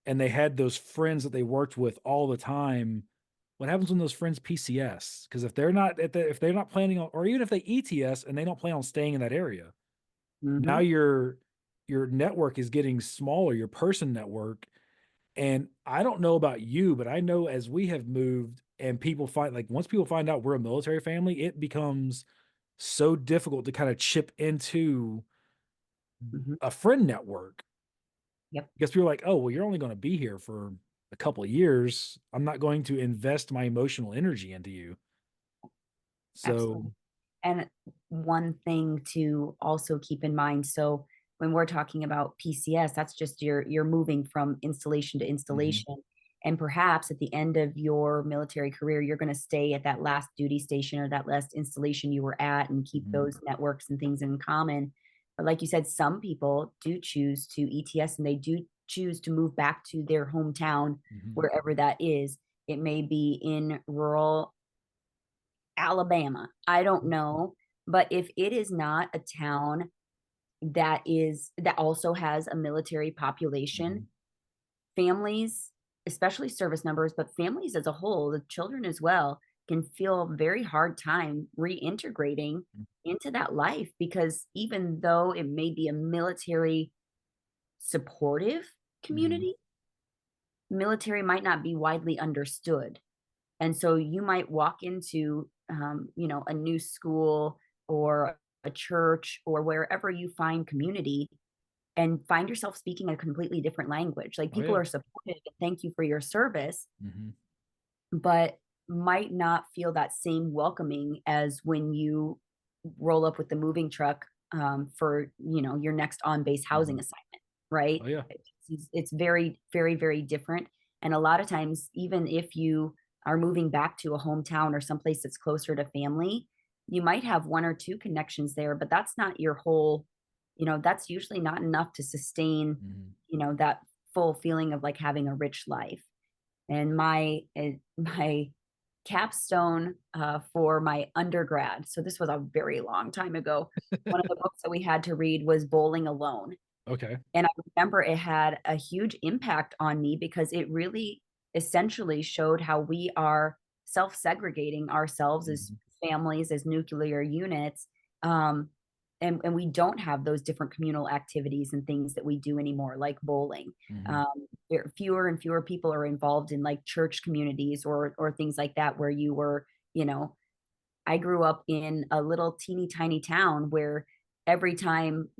and they had those friends that they worked with all the time, what happens when those friends PCS? Because if they're not planning on, or even if they ETS and they don't plan on staying in that area, now mhm, your network is getting smaller, your person network. And I don't know about you, but I know as we have moved and people find like once people find out we're a military family, it becomes so difficult to kind of chip into mhm. a friend network Yep, because people are like, oh, well, you're only going to be here for a couple of years. I'm not going to invest my emotional energy into you. So, absolutely. And one thing to also keep in mind, so when we're talking about PCS, that's just you're moving from installation to Mhm. installation. And perhaps at the end of your military career, you're going to stay at that last duty station or that last installation you were at and keep Mhm. those networks and things in common. But like you said, some people do choose to ETS and they do choose to move back to their hometown, Mhm. wherever that is. It may be in rural Alabama. I don't know. But if it is not a town that also has a military population, Mhm. families, especially service numbers, but families as a whole, the children as well, can feel a very hard time reintegrating into that life because even though it may be a military supportive Mhm. community, military might not be widely understood. And so you might walk into, a new school or a church or wherever you find community and find yourself speaking a completely different language. Like Oh people yeah. are supportive and thank you for your service, Mhm. but might not feel that same welcoming as when you roll up with the moving truck for your next on base housing Mhm. assignment, right? Oh yeah. It's very, very, very different. And a lot of times, even if you are moving back to a hometown or someplace that's closer to family, you might have one or two connections there, but that's not your whole, that's usually not enough to sustain, Mhm. that full feeling of like having a rich life. And my capstone for my undergrad, so this was a very long time ago, one of the books that we had to read was Bowling Alone. Okay. And I remember it had a huge impact on me because it really essentially showed how we are self-segregating ourselves as Mhm. families, as nuclear units. Um, and we don't have those different communal activities and things that we do anymore, like bowling. Mhm. Um, fewer and fewer people are involved in like church communities or things like that, where you were, you know, I grew up in a little teeny tiny town where every time,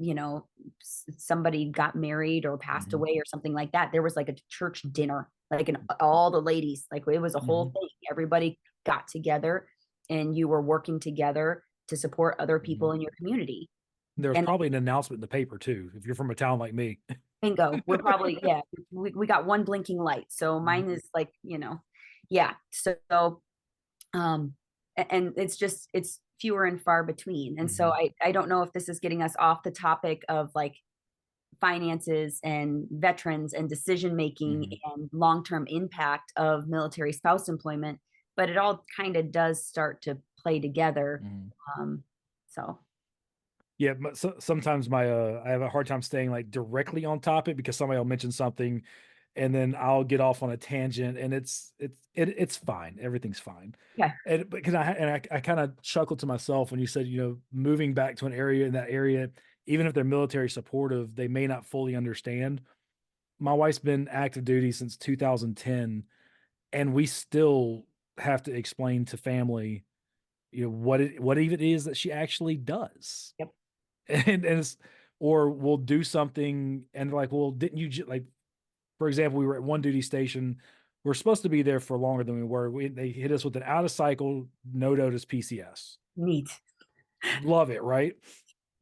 somebody got married or passed Mhm. away or something like that, there was like a church dinner, like an all the ladies, like it was a whole Mhm. thing. Everybody got together and you were working together to support other people Mhm. in your community. There was And probably an announcement in the paper too, if you're from a town like me. bingo, we're probably, yeah, we got one blinking light. So Mhm. mine is like, yeah. So um and it's fewer and far between, and so Mhm. I don't know if this is getting us off the topic of like finances and veterans and decision making Mhm. and long-term impact of military spouse employment, but it all kind of does start to play together. Mhm. um so Yeah, sometimes I have a hard time staying like directly on topic because somebody will mention something and then I'll get off on a tangent and it's fine. Everything's fine. yeah, And because I kind of chuckled to myself when you said, moving back to an area in that area, even if they're military supportive, they may not fully understand. My wife's been active duty since 2010, and we still have to explain to family, what even it is that she actually does. yep, And it's or we'll do something and they're like, "Well, didn't you like?" For example, we were at one duty station. We're supposed to be there for longer than we were. They hit us with an out of cycle, no notice PCS. neat, Love it, right?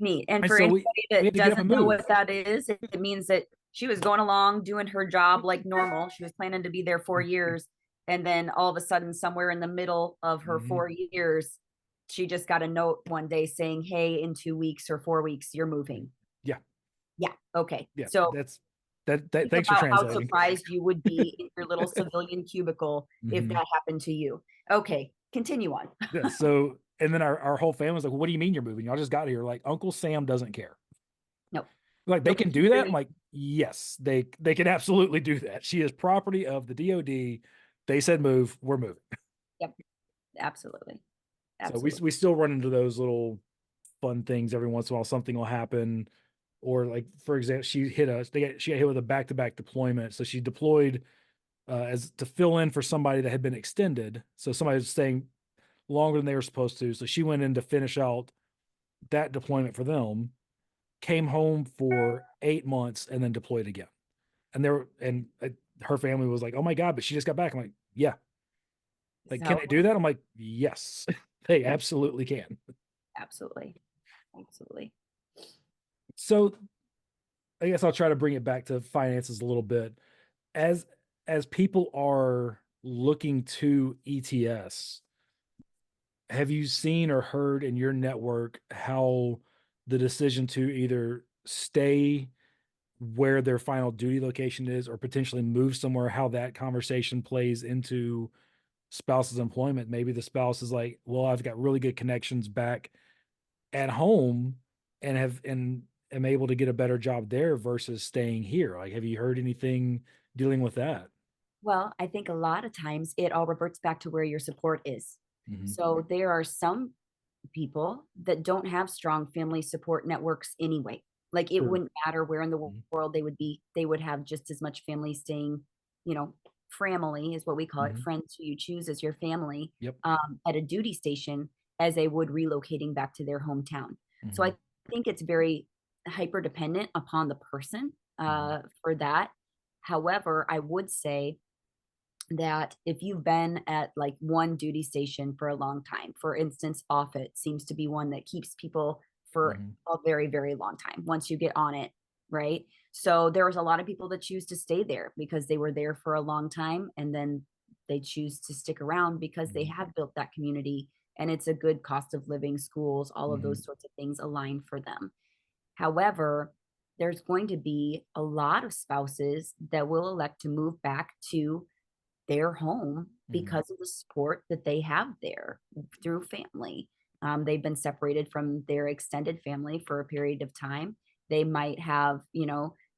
neat. And And for so anybody we had that to get up and doesn't know move. what that is, it means that she was going along doing her job like normal. She was planning to be there 4 years, and then all of a sudden, somewhere in the middle of her Mhm. 4 years, she just got a note one day saying, "Hey, in 2 weeks or 4 weeks, you're moving." Yeah, Yeah, okay. yeah. So That. think Thanks for about how translating. surprised you would be in your little civilian cubicle if Mhm. that happened to you. Okay, continue on. Yeah. So, and then our whole family was like, "What do you mean you're moving? Y'all just got here." Like, Uncle Sam doesn't care. No, Like, they nope. can do that? I'm like, "Yes, they can absolutely do that. She is property of the DoD. They said move, we're moving." Yep, absolutely, So absolutely. we still run into those little fun things every once in a while. Something will happen, or like for example, she got hit with a back to back deployment. So she deployed as to fill in for somebody that had been extended. So somebody was staying longer than they were supposed to. So she went in to finish out that deployment for them. Came home for 8 months and then deployed again. And her family was like, "Oh my god!" But she just got back. I'm like, "Yeah, This is like how can it they do works. that?" I'm like, "Yes, they Yep, absolutely can." absolutely, absolutely. So I guess I'll try to bring it back to finances a little bit. As as people are looking to ETS, have you seen or heard in your network how the decision to either stay where their final duty location is or potentially move somewhere, how that conversation plays into spouse's employment? Maybe the spouse is like, "Well, I've got really good connections back at home and am able to get a better job there versus staying here." Like, have you heard anything dealing with that? Well, I think a lot of times it all reverts back to where your support is. Mhm. So there are some people that don't have strong family support networks anyway. Like it True. wouldn't matter where in the Mhm. world they would be, they would have just as much family staying, you know, family is what we call it, Mhm. friends who you choose as your family, Yep. at a duty station as they would relocating back to their hometown. So I Mhm. think it's very hyper dependent upon the person Mhm. for that. However, I would say that if you've been at like one duty station for a long time, for instance, Offutt seems to be one that keeps people for Mhm. a very, very long time once you get on it, right? So there was a lot of people that choose to stay there because they were there for a long time and then they choose to stick around because they Mhm. have built that community and it's a good cost of living, schools, all of Mhm. those sorts of things align for them. However, there's going to be a lot of spouses that will elect to move back to their home Mhm. because of the support that they have there through family. They've been separated from their extended family for a period of time. They might have,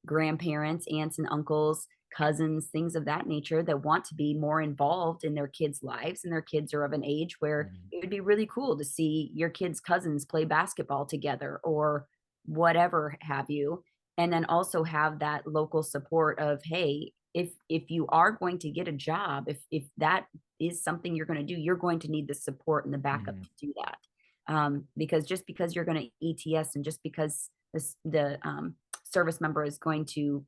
grandparents, aunts and uncles, cousins, things of that nature that want to be more involved in their kids' lives. And their kids are of an age where Mhm. it would be really cool to see your kids' cousins play basketball together or whatever have you. And then also have that local support of, hey, if you are going to get a job, if that is something you're going to do, you're going to need the support and the backup Mhm. to do that. Because just because you're going to ETS and just because the service member is going to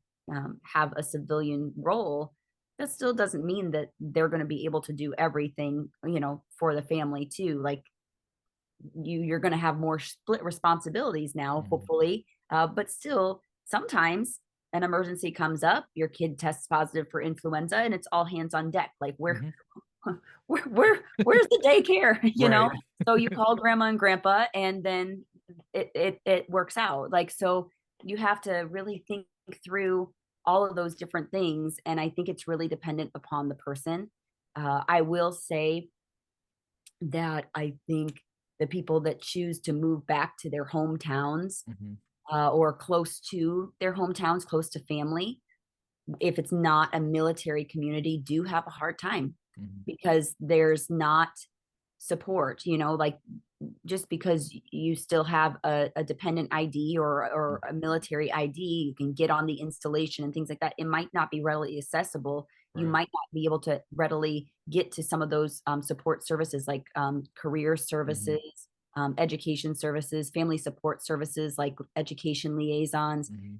have a civilian role, that still doesn't mean that they're going to be able to do everything, for the family too. Like you're going to have more split responsibilities now, Mhm. hopefully. But still, sometimes an emergency comes up, your kid tests positive for influenza, and it's all hands on deck. Like Mhm. where's the daycare? Right. So you call grandma and grandpa, and then it works out. Like so, you have to really think through all of those different things, and I think it's really dependent upon the person. I will say that I think the people that choose to move back to their hometowns, Mhm. or close to their hometowns, close to family, if it's not a military community, do have a hard time Mhm. because there's not support, like just because you still have a dependent ID or Mhm. a military ID, you can get on the installation and things like that. It might not be readily accessible. You Right. might not be able to readily get to some of those support services like career Mhm. services, education services, family support services like education liaisons, Mhm.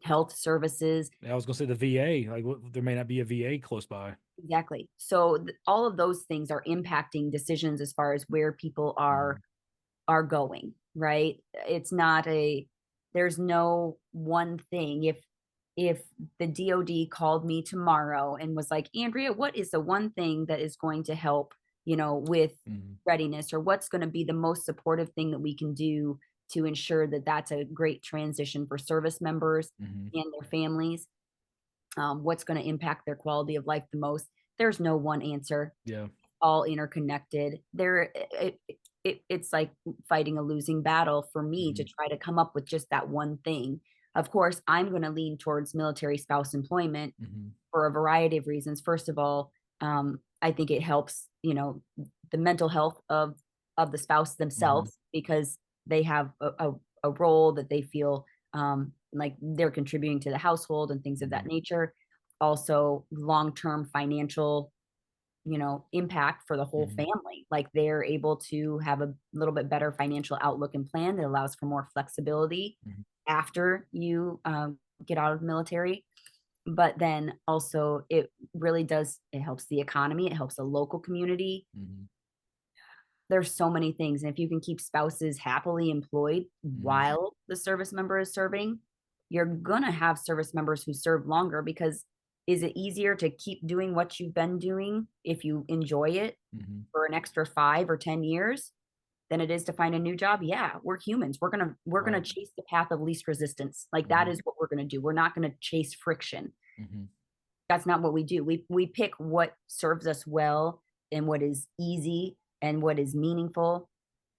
health services. Yeah, I was gonna say the VA, like, there may not be a VA close by. Exactly. So all of those things are impacting decisions as far as where people Mhm. are going, right? It's not a there's no one thing. If the DOD called me tomorrow and was like, "Andrea, what is the one thing that is going to help, with Mhm. readiness or what's going to be the most supportive thing that we can do to ensure that that's a great transition for service members Mhm. and their families? What's going to impact their quality of life the most?" There's no one answer, Yeah. all interconnected. It's like fighting a losing battle for me to Mhm. try to come up with just that one thing. Of course, I'm going to lean towards military spouse employment Mhm. for a variety of reasons. First of all, I think it helps, the mental health of the spouse Mhm. themselves because they have a role that they feel like they're contributing to the household and things of that Mhm. nature. Also, long term financial impact for the whole Mhm. family. Like they're able to have a little bit better financial outlook and plan that allows for more flexibility Mhm. after you get out of the military. But then also, it helps the economy, it helps the local community. Mhm. There's so many things. And if you can keep spouses happily employed Mhm. while the service member is serving, you're gonna have service members who serve longer because is it easier to keep doing what you've been doing if you enjoy it Mhm. for an extra 5 or 10 years than it is to find a new job? Yeah, we're humans. We're gonna Right. chase the path of least resistance. Like that Mhm. is what we're gonna do. We're not gonna chase friction. Mhm. That's not what we do. We pick what serves us well and what is easy and what is meaningful.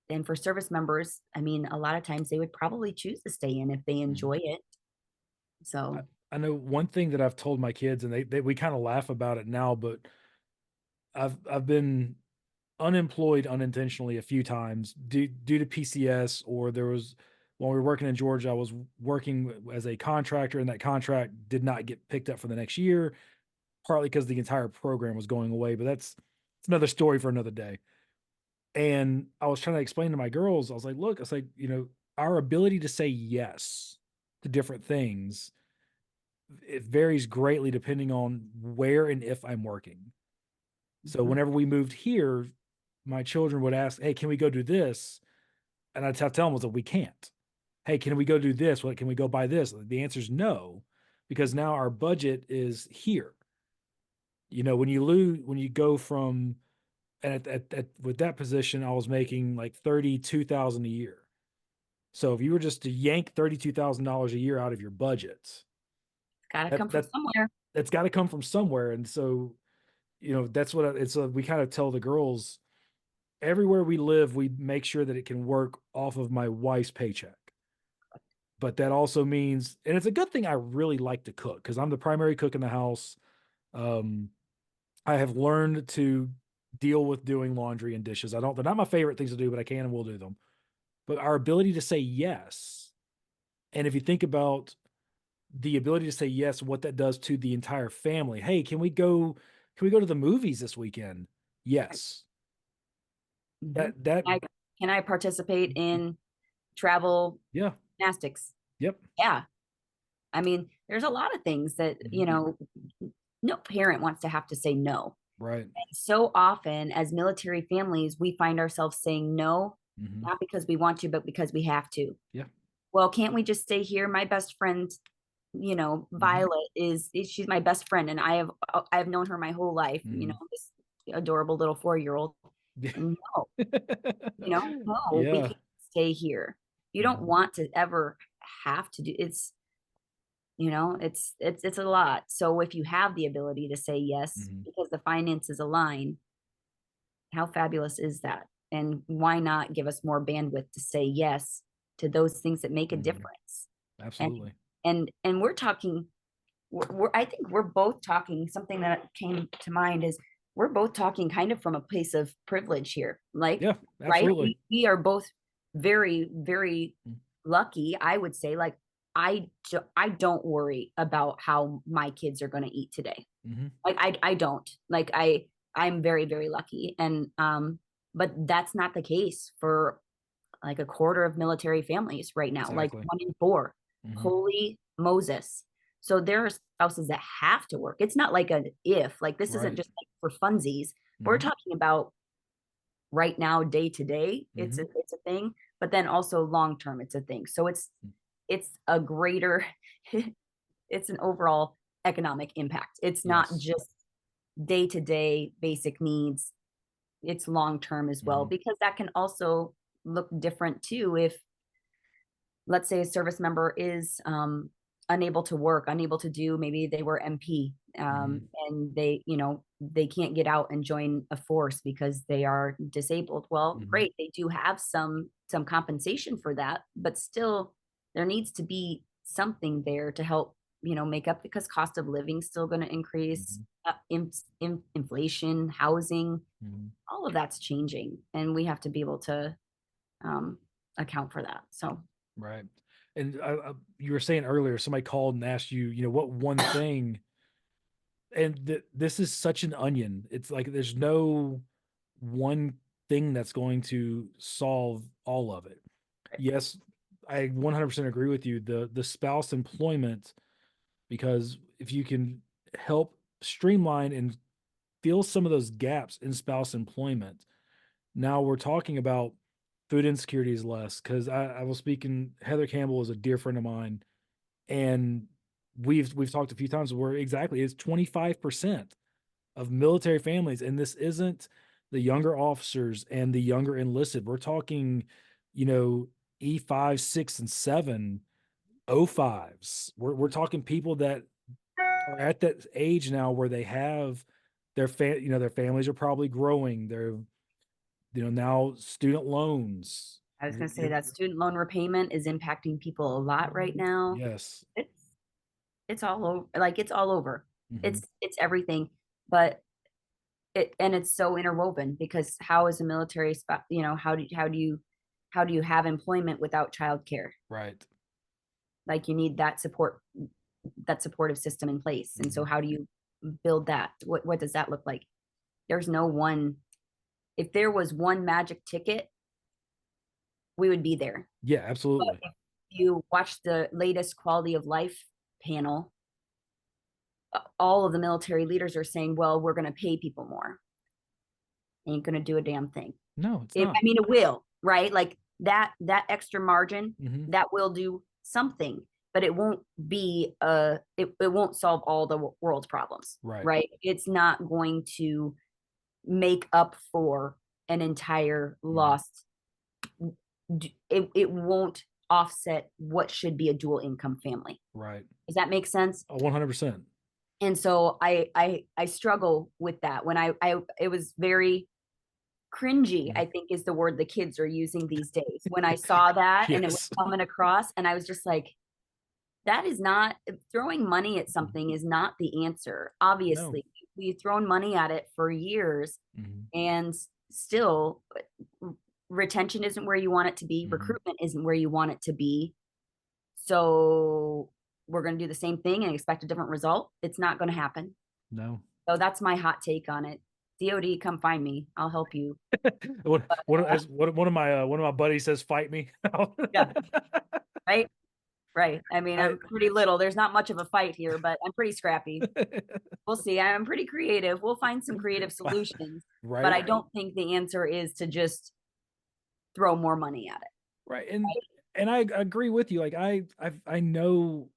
And for service members, I mean, a lot of times they would probably choose to stay in if they Mhm. enjoy it. I So, I know one thing that I've told my kids, and they we kinda laugh about it now, but I've been unemployed unintentionally a few times due to PCS, or there was when we were working in Georgia, I was working as a contractor, and that contract did not get picked up for the next year, partly because the entire program was going away, but it's another story for another day. And I was trying to explain to my girls, I was like, "Look," I was like, "Our ability to say yes to different things, it varies greatly depending on where and if I'm working." So mhm, whenever we moved here, my children would ask, "Hey, can we go do this?" And tell them, was that we can't. "Hey, can we go do this? What can we go buy this?" The answer is no, because now our budget is here. When you go from, and with that position, I was making like 32,000 a year. So if you were just to yank $32,000 a year out of your budget, gotta come that from that somewhere. that's got to come from somewhere. And so, that's what it's. We kind of tell the girls, everywhere we live, we make sure that it can work off of my wife's paycheck. But that also means, and it's a good thing I really like to cook because I'm the primary cook in the house. Um, I have learned to deal with doing laundry and dishes. They're not my favorite things to do, but I can and will do them. But our ability to say yes, and if you think about the ability to say yes, what that does to the entire family. Hey, can we go to the movies this weekend? Yes. Mhm. That Can I participate in travel yeah. gymnastics? Yep. Yeah. I mean, there's a lot of things that, Mhm. no parent wants to have to say no. Right. So often as military families, we find ourselves saying no, Mhm. not because we want to, but because we have to. Yeah. Well, can't we just stay here? My best friend, Mhm. Violet she's my best friend and I have known her my whole life, Mhm. this adorable little 4-year-old. Yeah. No, no, we Yeah. can't stay here. You don't Mhm. want to ever have to do it's a lot. So if you have the ability to say yes Mhm. because the finances align, how fabulous is that? And why not give us more bandwidth to say yes to those things that make a Mhm. difference? And Absolutely. and we're talking I think we're both talking something that came to mind is we're both talking kind of from a place of privilege here. Like, Yeah, right? absolutely. We are both very, very Mm. lucky, I would say. Like, I don't worry about how my kids are going to eat today. Mhm. Like I don't. Like I'm very, very lucky. And but that's not the case for like a quarter of military families right now, like Exactly. 1 in 4. Mhm. Holy Moses. So there are spouses that have to work. It's not like an if, like this isn't Right. just like for funsies. We're Mhm. talking about right now, day to day, it's a Mhm. it's a thing, but then also long term, it's a thing. So Mm. it's a greater it's an overall economic impact. It's not Yes. just day to day basic needs, it's long term as well, Mhm. because that can also look different too if, let's say, a service member is unable to work, unable to do, maybe they were MP, Mhm. and they can't get out and join a force because they are disabled. Well, Mhm. great, they do have some compensation for that, but still there needs to be something there to help make up, because cost of living still going to increase, Mhm. inflation, housing, Mhm. all of that's changing, and we have to be able to um, account for that. So Right. And you were saying earlier, somebody called and asked you, what one thing, and this is such an onion. It's like there's no one thing that's going to solve all of it. Yes, I 100% agree with you. The spouse employment, because if you can help streamline and fill some of those gaps in spouse employment, now we're talking about food insecurity is less. Because I was speaking, Heather Campbell is a dear friend of mine. And we've talked a few times where exactly it's 25% of military families, and this isn't the younger officers and the younger enlisted. We're talking, E5, 6, and 7, O5s. We're talking people that are at that age now where they have their families are probably growing. They're, now student loans. I was Y gonna say y that student loan repayment is impacting people a lot right now. Yes. It's it's all over, like, it's all over. Mhm. It's everything, but it's so interwoven because how is a military how do you have employment without childcare? Right. Like, you need that supportive system in place, and so Mhm. how do you build that? What does that look like? There's no one If there was one magic ticket, we would be there. Yeah, But absolutely. if you watch the latest quality of life panel, all of the military leaders are saying, "Well, we're gonna pay people more." Ain't gonna do a damn thing. No, it's I not. mean, it will, right? Like, that extra margin, Mhm. that will do something, but it won't be, it won't solve all the world's problems, Right. right? It's not going to make up for an entire Mhm. lost it won't offset what should be a dual income family. Right. Does that make sense? 100%. And so I struggle with that. When I it was very cringy, Mhm. I think is the word the kids are using these days. When I saw that and it was Yes. coming across, and I was just like, that is not throwing money at Mhm. something is not the answer. No. Obviously, we've thrown money at it for years, Mhm. and still retention isn't where you want it to be, Mhm. recruitment isn't where you want it to be. So we're going to do the same thing and expect a different result. It's not going to happen. No. So that's my hot take on it. DOD, come find me. I'll help you. One of my buddies says, "Fight me." Yeah, right, right. I mean, I I'm pretty little. There's not much of a fight here, but I'm pretty scrappy. We'll see. I'm pretty creative. We'll find some creative solutions, but Right? I don't think the answer is to just throw more money at it. Right, and I agree with you, like, I know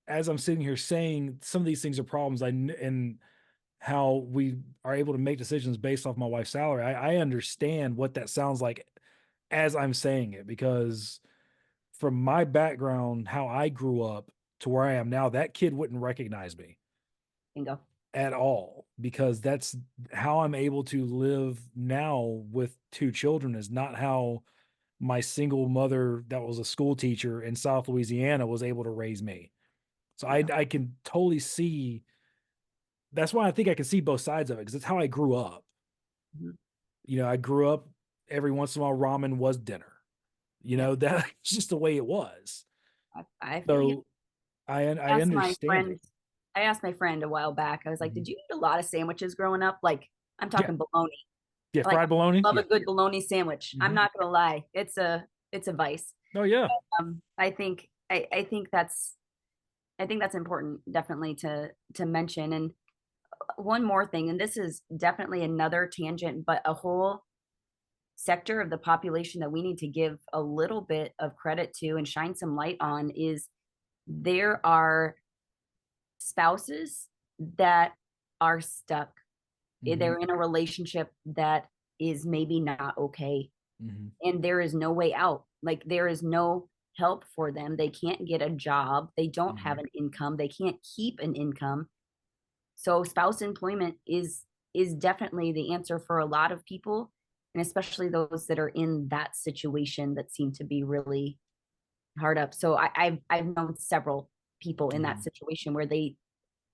as I'm sitting here saying some of these things are problems, and how we are able to make decisions based off my wife's salary, I understand what that sounds like as I'm saying it, because from my background, how I grew up to where I am now, that kid wouldn't recognize me Bingo. at all, because that's how I'm able to live now with 2 children is not how my single mother that was a school teacher in South Louisiana was able to raise me. So I Bingo. I can totally see that's why I think I can see both sides of it, because it's how I grew up. Mhm. I grew up every once in a while ramen was dinner. Yep. That's just the way it was. I feel you. So I Asked my understand it. friend I asked my friend a while back. I was like, "Did Mhm. you eat a lot of sandwiches growing up?" Like, I'm Yeah. talking bologna. Yeah, Like, fried bologna? I love Yeah. a good bologna sandwich. I'm Mhm. not gonna lie. It's a vice. Oh, yeah. I think that's important definitely to mention. And one more thing, and this is definitely another tangent, but a whole sector of the population that we need to give a little bit of credit to and shine some light on is there are spouses that are stuck. Mhm. They're in a relationship that is maybe not okay, Mhm. and there is no way out. Like, there is no help for them. They can't get a job. They don't have Mhm. an income. They can't keep an income. So spouse employment is definitely the answer for a lot of people, and especially those that are in that situation that seem to be really hard up. So I've known several people in that Mhm. situation where they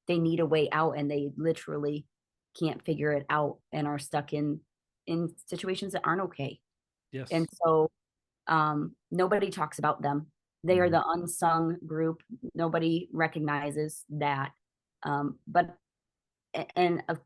need a way out and they literally can't figure it out and are stuck in situations that aren't okay. And Yes. so nobody talks about them. They are Mhm. the unsung group. Nobody recognizes that. But and of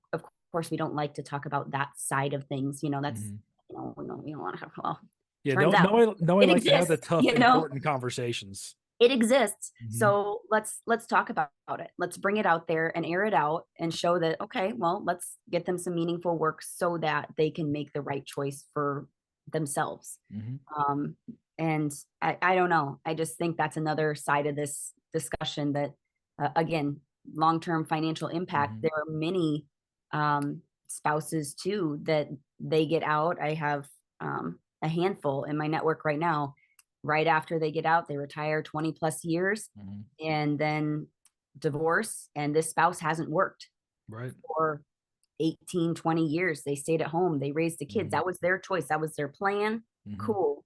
course we don't like to talk about that side of things. That's Mhm. we don't want to have, well, Yeah, turns out no one it likes to have the exists, tough, important conversations. it exists. Mhm. So let's talk about it. Let's bring it out there and air it out and show that, okay, well, let's get them some meaningful work so that they can make the right choice for themselves. Mhm. Um, and I don't know. I just think that's another side of this discussion that, again, long-term financial impact, Mhm. there are many spouses too that they get out. I have a handful in my network right now. Right after they get out, they retire 20 plus years Mhm. and then divorce, and this spouse hasn't worked Right. for 18, 20 years. They stayed at home, they raised the kids. Mhm. That was their choice, that was their plan. Mhm. Cool.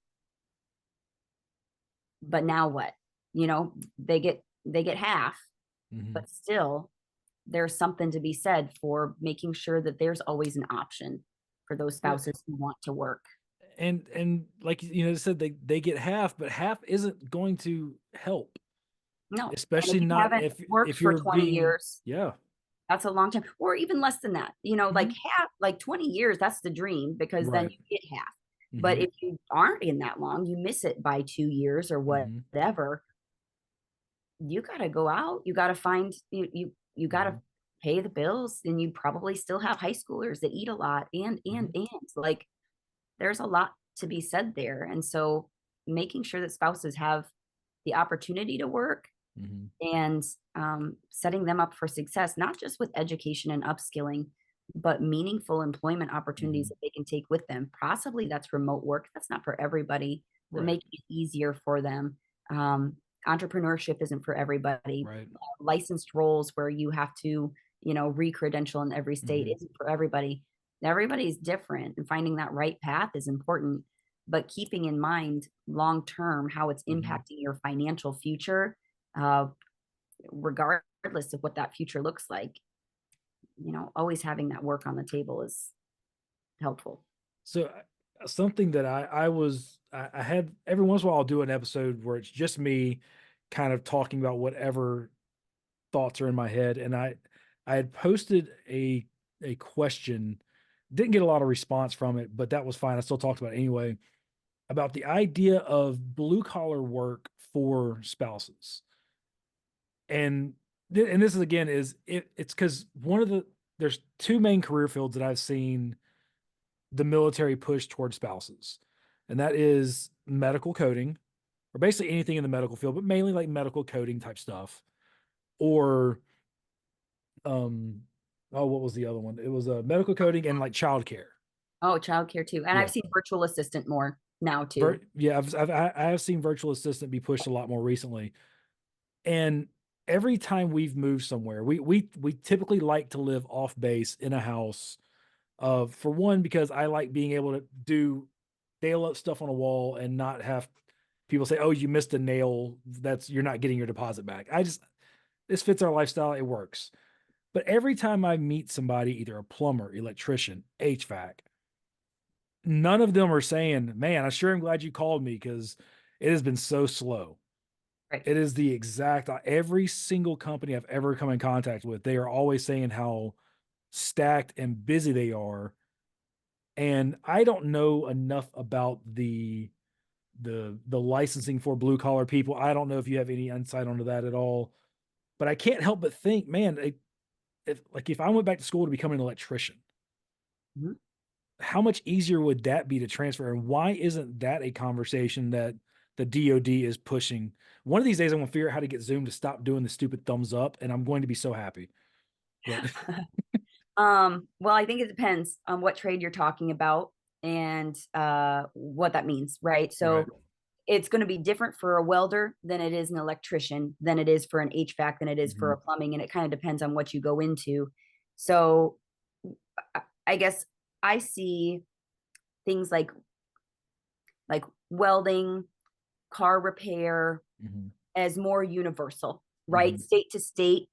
But now what? You know, they get half, Mhm. but still there's something to be said for making sure that there's always an option for those Well, spouses who want to work. and like, you said they get half, but half isn't going to help, No. And if especially you not haven't worked if for you're 20 being years, yeah. that's a long time, or even less than that. Like Mhm. half, like 20 years, that's the dream because then Right. you get half. But Mhm. if you aren't in that long, you miss it by 2 years or Mhm. whatever, you got to go out. You got to find, you got to Mhm. pay the bills, and you probably still have high schoolers that eat a lot Mhm. and like there's a lot to be said there. And so making sure that spouses have the opportunity to work Mhm. and setting them up for success, not just with education and upskilling, but meaningful employment opportunities Mhm. that they can take with them. Possibly that's remote work. That's not for everybody, but Right. making it easier for them. Um, Entrepreneurship isn't for everybody. Right. Licensed roles where you have to, re-credential in every state Mhm. isn't for everybody. Everybody's different, and finding that right path is important. But keeping in mind long term how it's Mhm. impacting your financial future, uh, regardless of what that future looks like, always having that work on the table is helpful. So, something that I had every once in a while, I'll do an episode where it's just me kind of talking about whatever thoughts are in my head, and I had posted a question, didn't get a lot of response from it, but that was fine. I still talked about it anyway, about the idea of blue collar work for spouses. And and this is again is it's because one of there's two main career fields that I've seen the military push towards spouses, and that is medical coding, or basically anything in the medical field, but mainly like medical coding type stuff, or um, oh, what was the other one? It was medical coding and like childcare. Oh, childcare too. And I've Yeah, seen virtual assistant more now too. yeah, I have seen virtual assistant be pushed a lot more recently, and every time we've moved somewhere, we typically like to live off base in a house. For one, because I like being able to do nail up stuff on a wall and not have people say, "Oh, you missed a nail. That's you're not getting your deposit back." This fits our lifestyle. It works. But every time I meet somebody, either a plumber, electrician, HVAC, none of them are saying, "Man, I sure am glad you called me because it has been so slow." Right. It is the exact every single company I've ever come in contact with, they are always saying how stacked and busy they are. And I don't know enough about the licensing for blue collar people. I don't know if you have any insight onto that at all, but I can't help but think, man, if I went back to school to become an electrician, Mhm. how much easier would that be to transfer? And why isn't that a conversation that the DoD is pushing? One of these days, I'm gonna figure out how to get Zoom to stop doing the stupid thumbs up, and I'm going to be so happy. But Well, I think it depends on what trade you're talking about and what that means, right? So right. it's going to be different for a welder than it is an electrician, than it is for an HVAC, than it is for Mhm. a plumbing, and it kind of depends on what you go into. So I guess I see things like welding, car repair Mhm. as more universal, right? Mhm. State to state,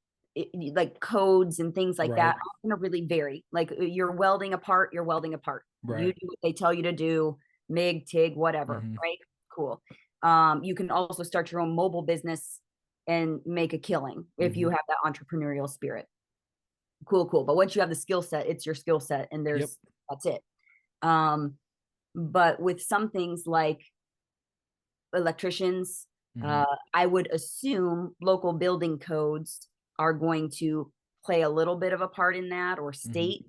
like codes and things like that Right. are going to really vary. Like you're welding a part, you're welding a part. You Right. do what they tell you to do, MIG, TIG, whatever, Mhm. right? Cool. You can also start your own mobile business and make a killing if you Mhm. have that entrepreneurial spirit. Cool, cool. But once you have the skill set, it's your skill set, and Yep. that's it. Um, but with some things like electricians, Mhm. uh, I would assume local building codes are going to play a little bit of a part in that, or Mhm. state,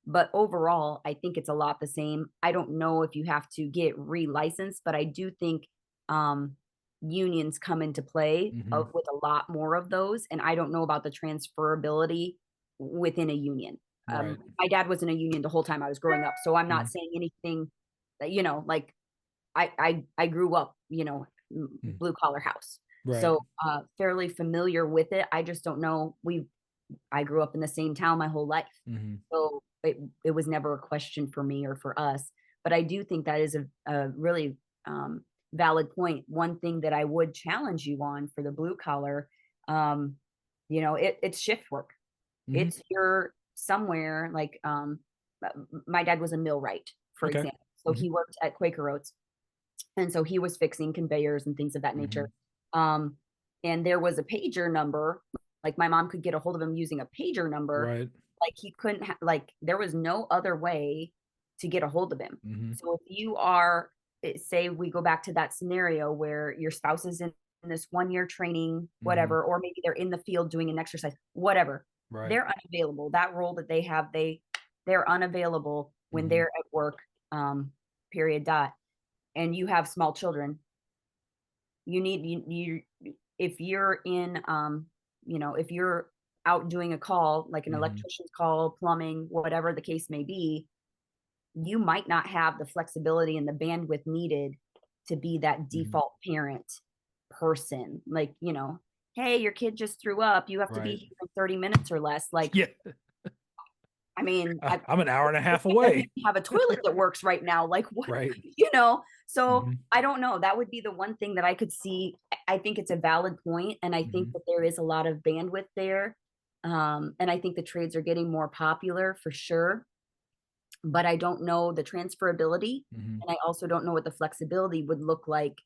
but overall, I think it's a lot the same. I don't know if you have to get re-licensed, but I do think, um, unions come into play Mhm. with a lot more of those, and I don't know about the transferability within a union. Right. My dad was in a union the whole time I was growing up, so I'm not Mhm. saying anything that, like I grew up, Mm. blue collar house. Right. So fairly familiar with it. I just don't know. I grew up in the same town my whole life. Mhm. So it was never a question for me or for us. But I do think that is a really valid point. One thing that I would challenge you on for the blue collar, um, it's shift work. Mhm. It's you're somewhere like my dad was a millwright, for Okay. example. So Mhm. he worked at Quaker Oats. And so he was fixing conveyors and things of that nature. Mhm. Um, and there was a pager number, like my mom could get a hold of him using a pager number. Right. Like he couldn't like there was no other way to get a hold of him. Mhm. So if you are say we go back to that scenario where your spouse is in this 1 year training, Mhm. whatever, or maybe they're in the field doing an exercise, whatever. Right. They're unavailable. That role that they have, they're unavailable when Mhm. they're at work. Period. Dot. And you have small children, you need if you're in if you're out doing a call like an Mhm. electrician's call, plumbing, whatever the case may be, you might not have the flexibility and the bandwidth needed to be that Mhm. default parent person, like, hey, your kid just threw up, you have to be Right. here in 30 minutes or less. Like, Yeah. I mean, I'm an hour and a half it doesn't away. even have a toilet that works right now. Like, what, Right. you know? So Mhm. I don't know. That would be the one thing that I could see. I think it's a valid point, and I think Mhm. that there is a lot of bandwidth there. And I think the trades are getting more popular for sure. But I don't know the transferability, Mhm. and I also don't know what the flexibility would look like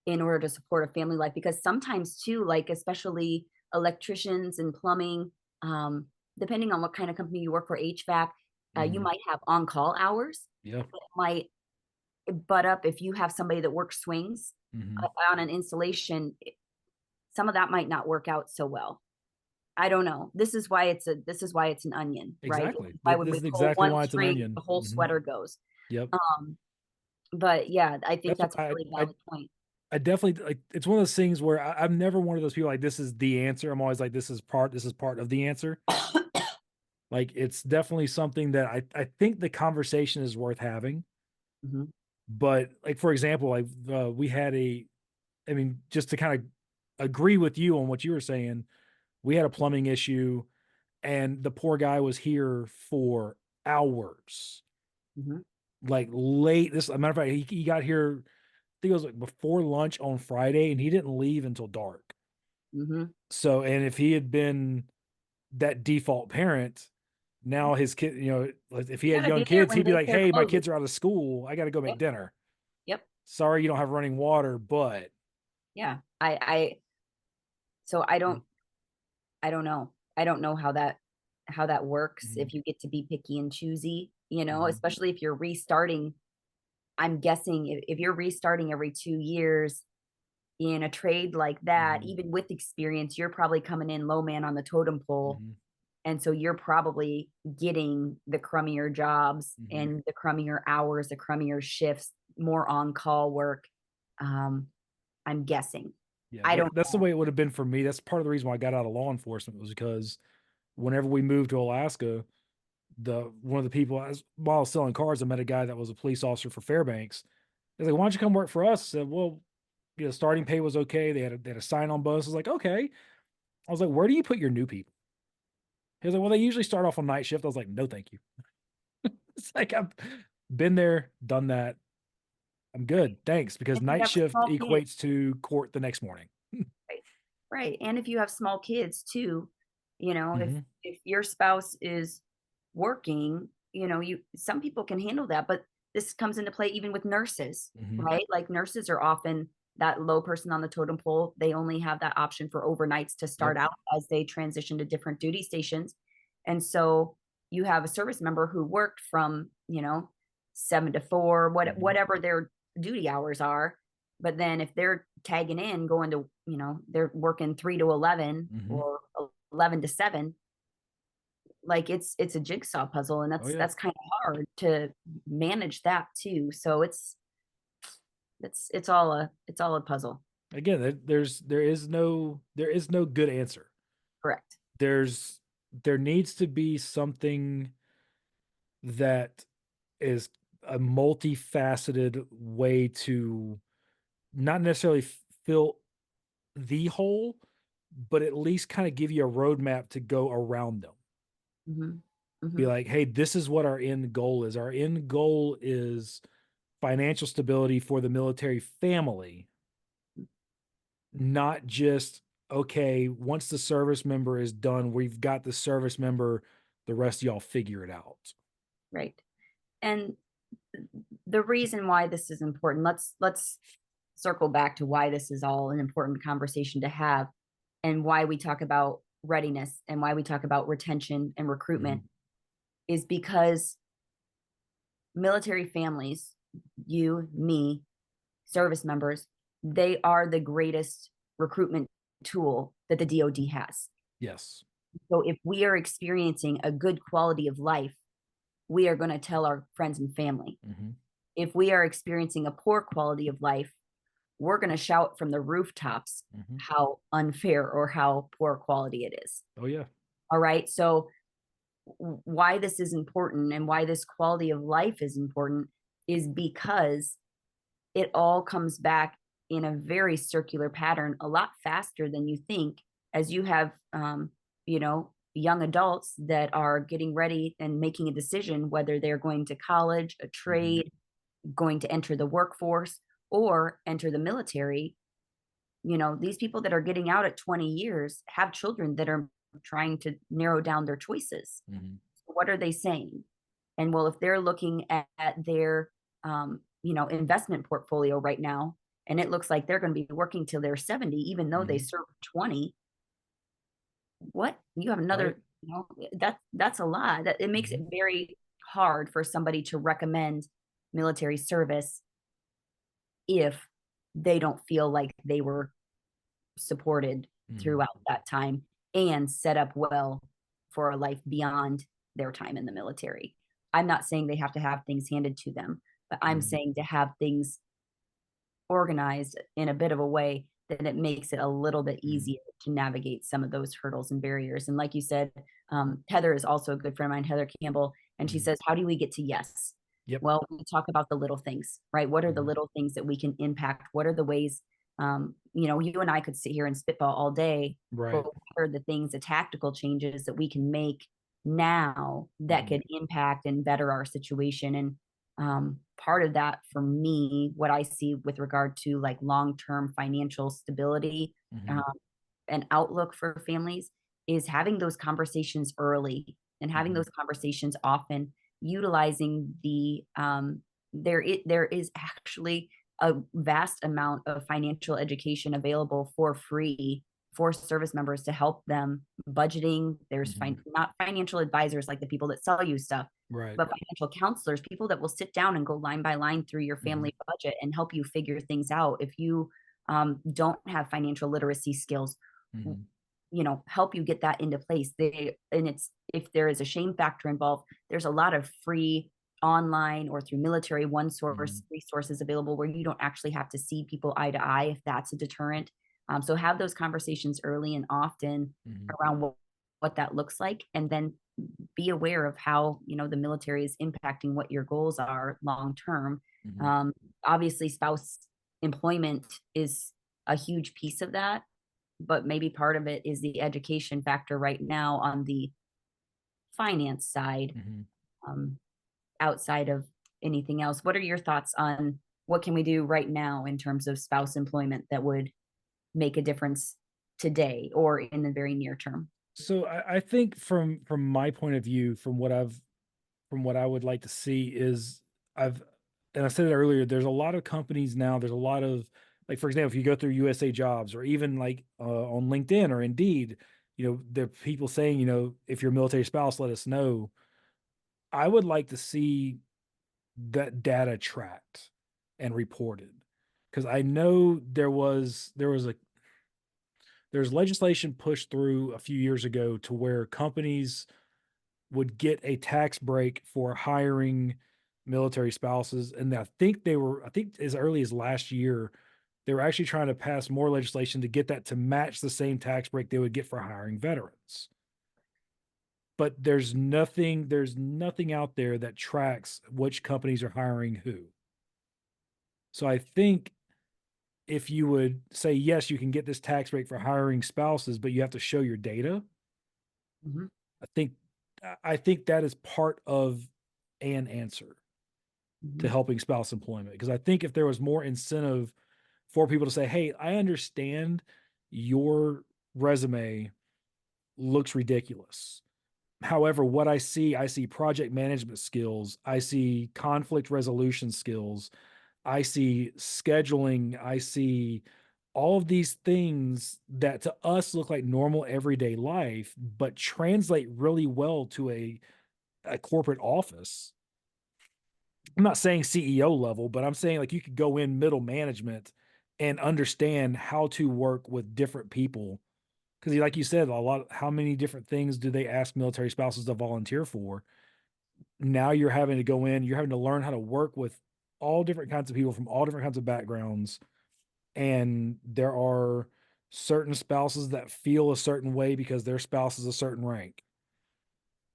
in order to support a family life. Because sometimes too, like especially electricians and plumbing, um, depending on what kind of company you work for, HVAC, you Mhm. might have on-call hours Yeah. that might butt up if you have somebody that works swings Mhm. on an installation. Some of that might not work out so well. I don't know. This is why it's an onion, right? This Exactly. is why when This we is pull exactly one why it's an string, onion. the whole Mhm. sweater goes. Yep. Um, but yeah, I think That's that's a why really I valid point. I definitely like it's one of those things where I'm never one of those people like this is the answer. I'm always like this is part of the answer. Like it's definitely something that I think the conversation is worth having. Mhm, But like for example, like we had a I mean just to kind of agree with you on what you were saying, we had a plumbing issue and the poor guy was here for hours. mhm, Like late this a matter of fact, he got here I think it was like before lunch on Friday and he didn't leave until dark. mhm. So, and if he had been that default parent, now his kid, like if he You had gotta young be there kids, when he'd be like, daycare "Hey, my closes. kids are out of school. I got to go make Yep, dinner. yep, Sorry, you don't have running water, but." yeah. So I don't know. I don't know how that works Mhm. if you get to be picky and choosy, Mhm. especially if you're restarting. I'm guessing if you're restarting every 2 years in a trade like that, Mhm. even with experience, you're probably coming in low man on the totem pole. Mhm. And so you're probably getting the crummier jobs Mhm. and the crummier hours, the crummier shifts, more on-call work. Um, I'm guessing. Yeah, I don't that's the know. way it would have been for me. That's part of the reason why I got out of law enforcement was because whenever we moved to Alaska, the one of the people while I was selling cars, I met a guy that was a police officer for Fairbanks. He's like, "Why don't you come work for us?" I said, "Well, starting pay was okay. They had a sign on bonus." I was like, "Okay." I was like, "Where do you put your new people?" He was like, "Well, they usually start off on night shift." I was like, "No, thank you." It's like I've been there, done that. I'm good, thanks, because If you night have shift small kids, equates to court the next morning. right? Right. And if you have small kids too, Mhm. if your spouse is working, some people can handle that, but this comes into play even with nurses, Mhm. right? Like nurses are often that low person on the totem pole. They only have that option for overnights to Yep. start out as they transition to different duty stations. And so you have a service member who worked from, 7 to 4, Mhm. whatever their duty hours are. But then if they're tagging in, going to, they're working 3 to 11 Mhm. or 11 to 7, like it's a jigsaw puzzle, and Oh, that's yeah. that's kind of hard to manage that too. So it's all a puzzle. Again, there is no good answer. Correct. There's there needs to be something that is a multifaceted way to not necessarily fill the hole, but at least kind of give you a roadmap to go around them. Mhm. Be Mhm. like, hey, this is what our end goal is. Our end goal is financial stability for the military family, not just, okay, once the service member is done, we've got the service member, the rest of y'all figure it out. Right. And the reason why this is important, let's circle back to why this is all an important conversation to have, and why we talk about readiness and why we talk about retention and recruitment, Mhm, is because military families, you, me, service members, they are the greatest recruitment tool that the DoD has. yes. So if we are experiencing a good quality of life, we are going to tell our friends and family. Mhm, If we are experiencing a poor quality of life, we're going to shout from the rooftops mhm. how unfair or how poor quality it is. Oh, yeah. All right. So, why this is important and why this quality of life is important is because it all comes back in a very circular pattern a lot faster than you think, as you have young adults that are getting ready and making a decision whether they're going to college, a Mhm, trade, going to enter the workforce, or enter the military. These people that are getting out at 20 years have children that are trying to narrow down their choices. mhm, What are they saying? And well, if they're looking at their investment portfolio right now, and it looks like they're going to be working till they're 70, even though they mhm. served 20, what? You have Right. another, that's a lot. That it makes it Mhm, very hard for somebody to recommend military service if they don't feel like they were supported mhm, throughout that time and set up well for a life beyond their time in the military. I'm not saying they have to have things handed to them, but I'm mhm, saying to have things organized in a bit of a way that it makes it a little bit mhm, easier to navigate some of those hurdles and barriers. And like you said, Heather is also a good friend of mine, Heather Campbell, and she mhm. says, how do we get to yes? Yep. Well, we talk about the little things, right? What are the Mhm. little things that we can impact? What are the ways, you and I could sit here and spitball all day, but Right. what are the things, the tactical changes that we can make now that Mhm, could impact and better our situation? And part of that for me, what I see with regard to like long-term financial stability, um, mhm, and outlook for families, is having those conversations early and having mhm, those conversations often, utilizing there is actually a vast amount of financial education available for free for service members to help them budgeting. There's mhm. not financial advisors like the people that sell you stuff, Right. but financial counselors, people that will sit down and go line by line through your Mhm, family budget and help you figure things out. If you don't have financial literacy skills, mhm, help you get that into place. And it's, if there is a shame factor involved, there's a lot of free online or through military one source mhm, resources available where you don't actually have to see people eye to eye if that's a deterrent. So have those conversations early and often mhm, around what that looks like, and then be aware of how the military is impacting what your goals are long term. mhm, um, Obviously spouse employment is a huge piece of that, but maybe part of it is the education factor right now on the finance side, mhm. um, outside of anything else. What are your thoughts on what can we do right now in terms of spouse employment that would make a difference today or in the very near term? So I think from my point of view, from what I would like to see is I've and I said it earlier, there's a lot of companies now, there's a lot of like for example, if you go through USA Jobs or even like on LinkedIn or Indeed, there are people saying, if you're a military spouse, let us know. I would like to see that data tracked and reported because I know there's legislation pushed through a few years ago to where companies would get a tax break for hiring military spouses, and I think as early as last year, They were actually trying to pass more legislation to get that to match the same tax break they would get for hiring veterans. But there's nothing out there that tracks which companies are hiring who. So I think if you would say, yes, you can get this tax break for hiring spouses, but you have to show your data, Mhm, I think I think that is part of an answer to mhm, helping spouse employment. Because I think if there was more incentive for people to say, hey, I understand your resume looks ridiculous. However, what I see project management skills, I see conflict resolution skills, I see scheduling, I see all of these things that to us look like normal everyday life, but translate really well to a corporate office. I'm not saying CEO level, but I'm saying like you could go in middle management and understand how to work with different people. Because, like you said, how many different things do they ask military spouses to volunteer for? Now you're having to go in, you're having to learn how to work with all different kinds of people from all different kinds of backgrounds. And there are certain spouses that feel a certain way because their spouse is a certain rank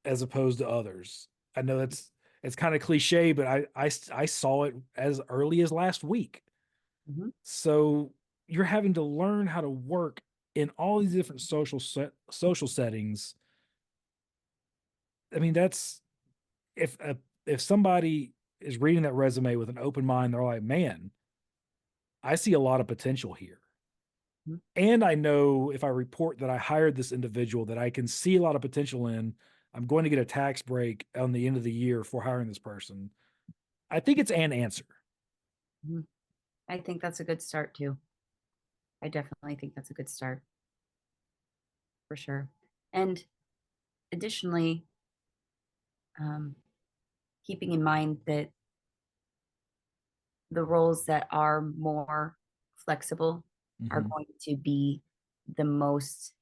as opposed to others. I know it's kind of cliche, but I saw it as early as last week. mhm. So you're having to learn how to work in all these different social settings. I mean, that's if a, if somebody is reading that resume with an open mind, they're like, man, I see a lot of potential here. Mhm. And I know if I report that I hired this individual that I can see a lot of potential in, I'm going to get a tax break on the end of the year for hiring this person. I think it's an answer. Mhm. I think that's a good start too. I definitely think that's a good start for sure. And additionally, um, keeping in mind that the roles that are more flexible are Hmm. going to be the most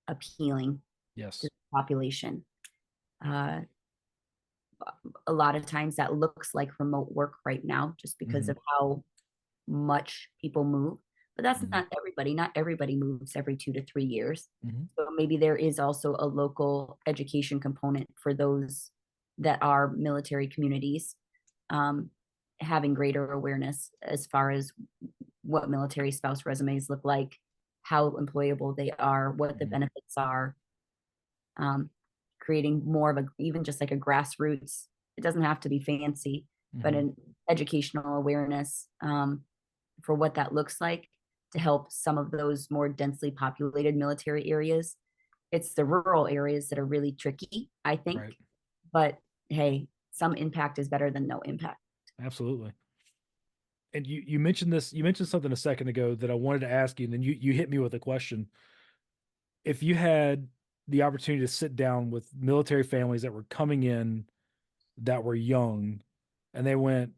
appealing to Yes. the population. Uh, a lot of times that looks like remote work right now, just because Hmm. of how much people move. But that's Hmm. not everybody. Not everybody moves every 2 to 3 years. Hmm. So maybe there is also a local education component for those that are military communities, um, having greater awareness as far as what military spouse resumes look like, how employable they are, what the Hmm. benefits are, um, creating more of a, even just like a grassroots, it doesn't have to be fancy, but Hmm. an educational awareness, for what that looks like to help some of those more densely populated military areas. It's the rural areas that are really tricky, I think. Right. But hey, some impact is better than no impact. Absolutely. And you mentioned this, you mentioned something a second ago that I wanted to ask you, and then you hit me with a question. If you had the opportunity to sit down with military families that were coming in that were young and they went,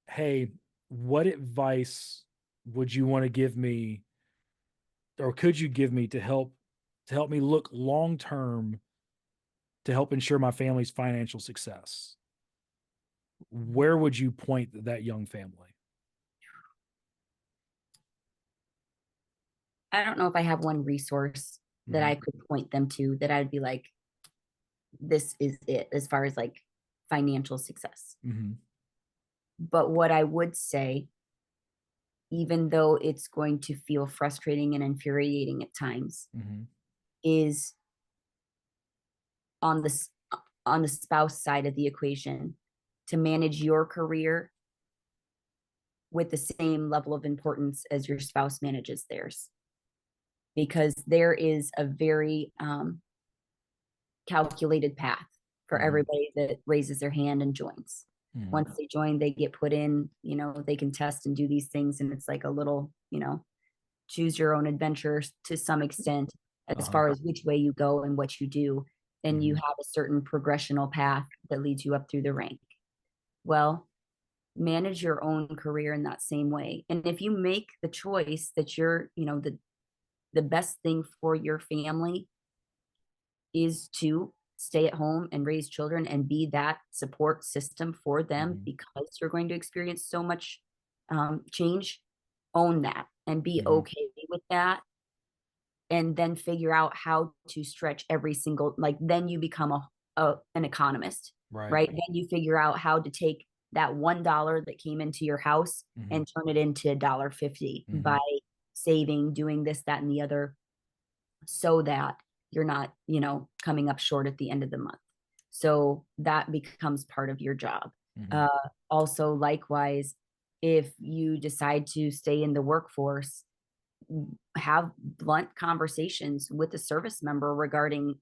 hey, what advice would you want to give me or could you give me to help me look long term to help ensure my family's financial success? Where would you point that young family? I don't know if I have one resource that Hmm. I could point them to that I'd be like, this is it as far as like financial success. Hmm. But what I would say, even though it's going to feel frustrating and infuriating at times, Hmm. is on the on the spouse side of the equation to manage your career with the same level of importance as your spouse manages theirs, because there is a very calculated path for Hmm. everybody that raises their hand and joins. Hmm. Once they join, they get put in, they can test and do these things. And it's like a little, choose your own adventure to some extent as Uh-huh. far as which way you go and what you do. Then you Hmm. have a certain progressional path that leads you up through the rank. Well, manage your own career in that same way. And if you make the choice that you're, the best thing for your family is to stay at home and raise children and be that support system for them Hmm. because you're going to experience so much change, own that and be Mhm. okay with that, and then figure out how to stretch every single, like, then you become a an economist, Right. right? Then you figure out how to take that $1 that came into your house Mhm. and turn it into $1.50 by Mhm. saving, doing this, that, and the other, so that you're not, coming up short at the end of the month. So that becomes part of your job. Mhm. Uh, Also, likewise, if you decide to stay in the workforce, have blunt conversations with a service member regarding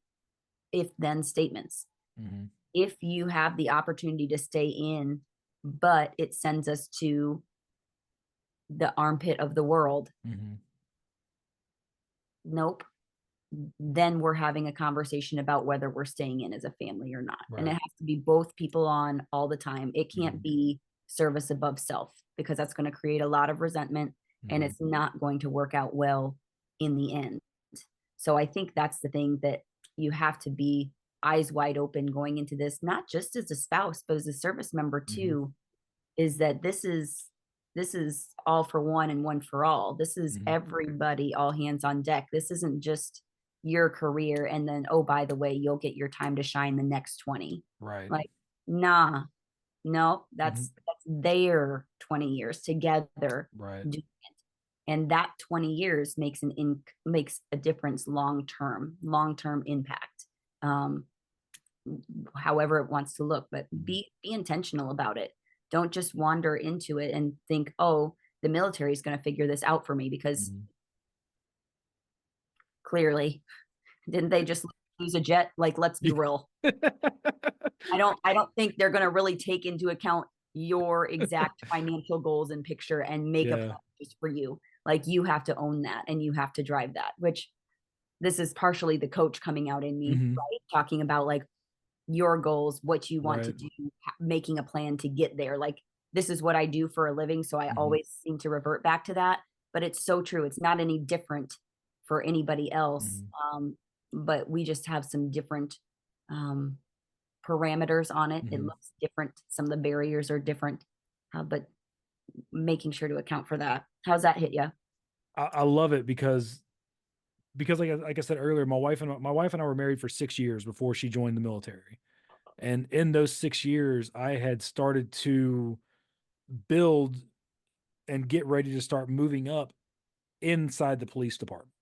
if then statements. Mhm. If you have the opportunity to stay in, but it sends us to the armpit of the world, Mhm. nope. Then we're having a conversation about whether we're staying in as a family or not. And it Right. has to be both people on all the time. It can't Mhm. be service above self, because that's going to create a lot of resentment and Mhm. it's not going to work out well in the end. So I think that's the thing, that you have to be eyes wide open going into this, not just as a spouse, but as a service member Mhm. too, is that this is all for one and one for all. This is Mhm. everybody, all hands on deck. This isn't just your career and then, oh, by the way, you'll get your time to shine the next 20. Right. Like, nah, no, Mhm. that's their 20 years together. Right. And that 20 years makes a difference long term impact. Um, However it wants to look, but Mhm. be intentional about it. Don't just wander into it and think, oh, the military is going to figure this out for me, because Mhm. clearly, didn't they just lose a jet? Like, let's be real. I don't think they're going to really take into account your exact financial goals and picture and make a plan Yeah. just for you. Like, you have to own that and you have to drive that, which this is partially the coach coming out in me, Mhm. right? Talking about like your goals, what you want to Right. do, making a plan to get there. Like, this is what I do for a living. So I Mhm. always seem to revert back to that. But it's so true. It's not any different for anybody else. Mhm. But we just have some different um, parameters on it. It Mhm. looks different. Some of the barriers are different, but making sure to account for that. How's that hit you? I love it because like I said earlier, my wife and I were married for 6 years before she joined the military. And in those 6 years, I had started to build and get ready to start moving up inside the police department.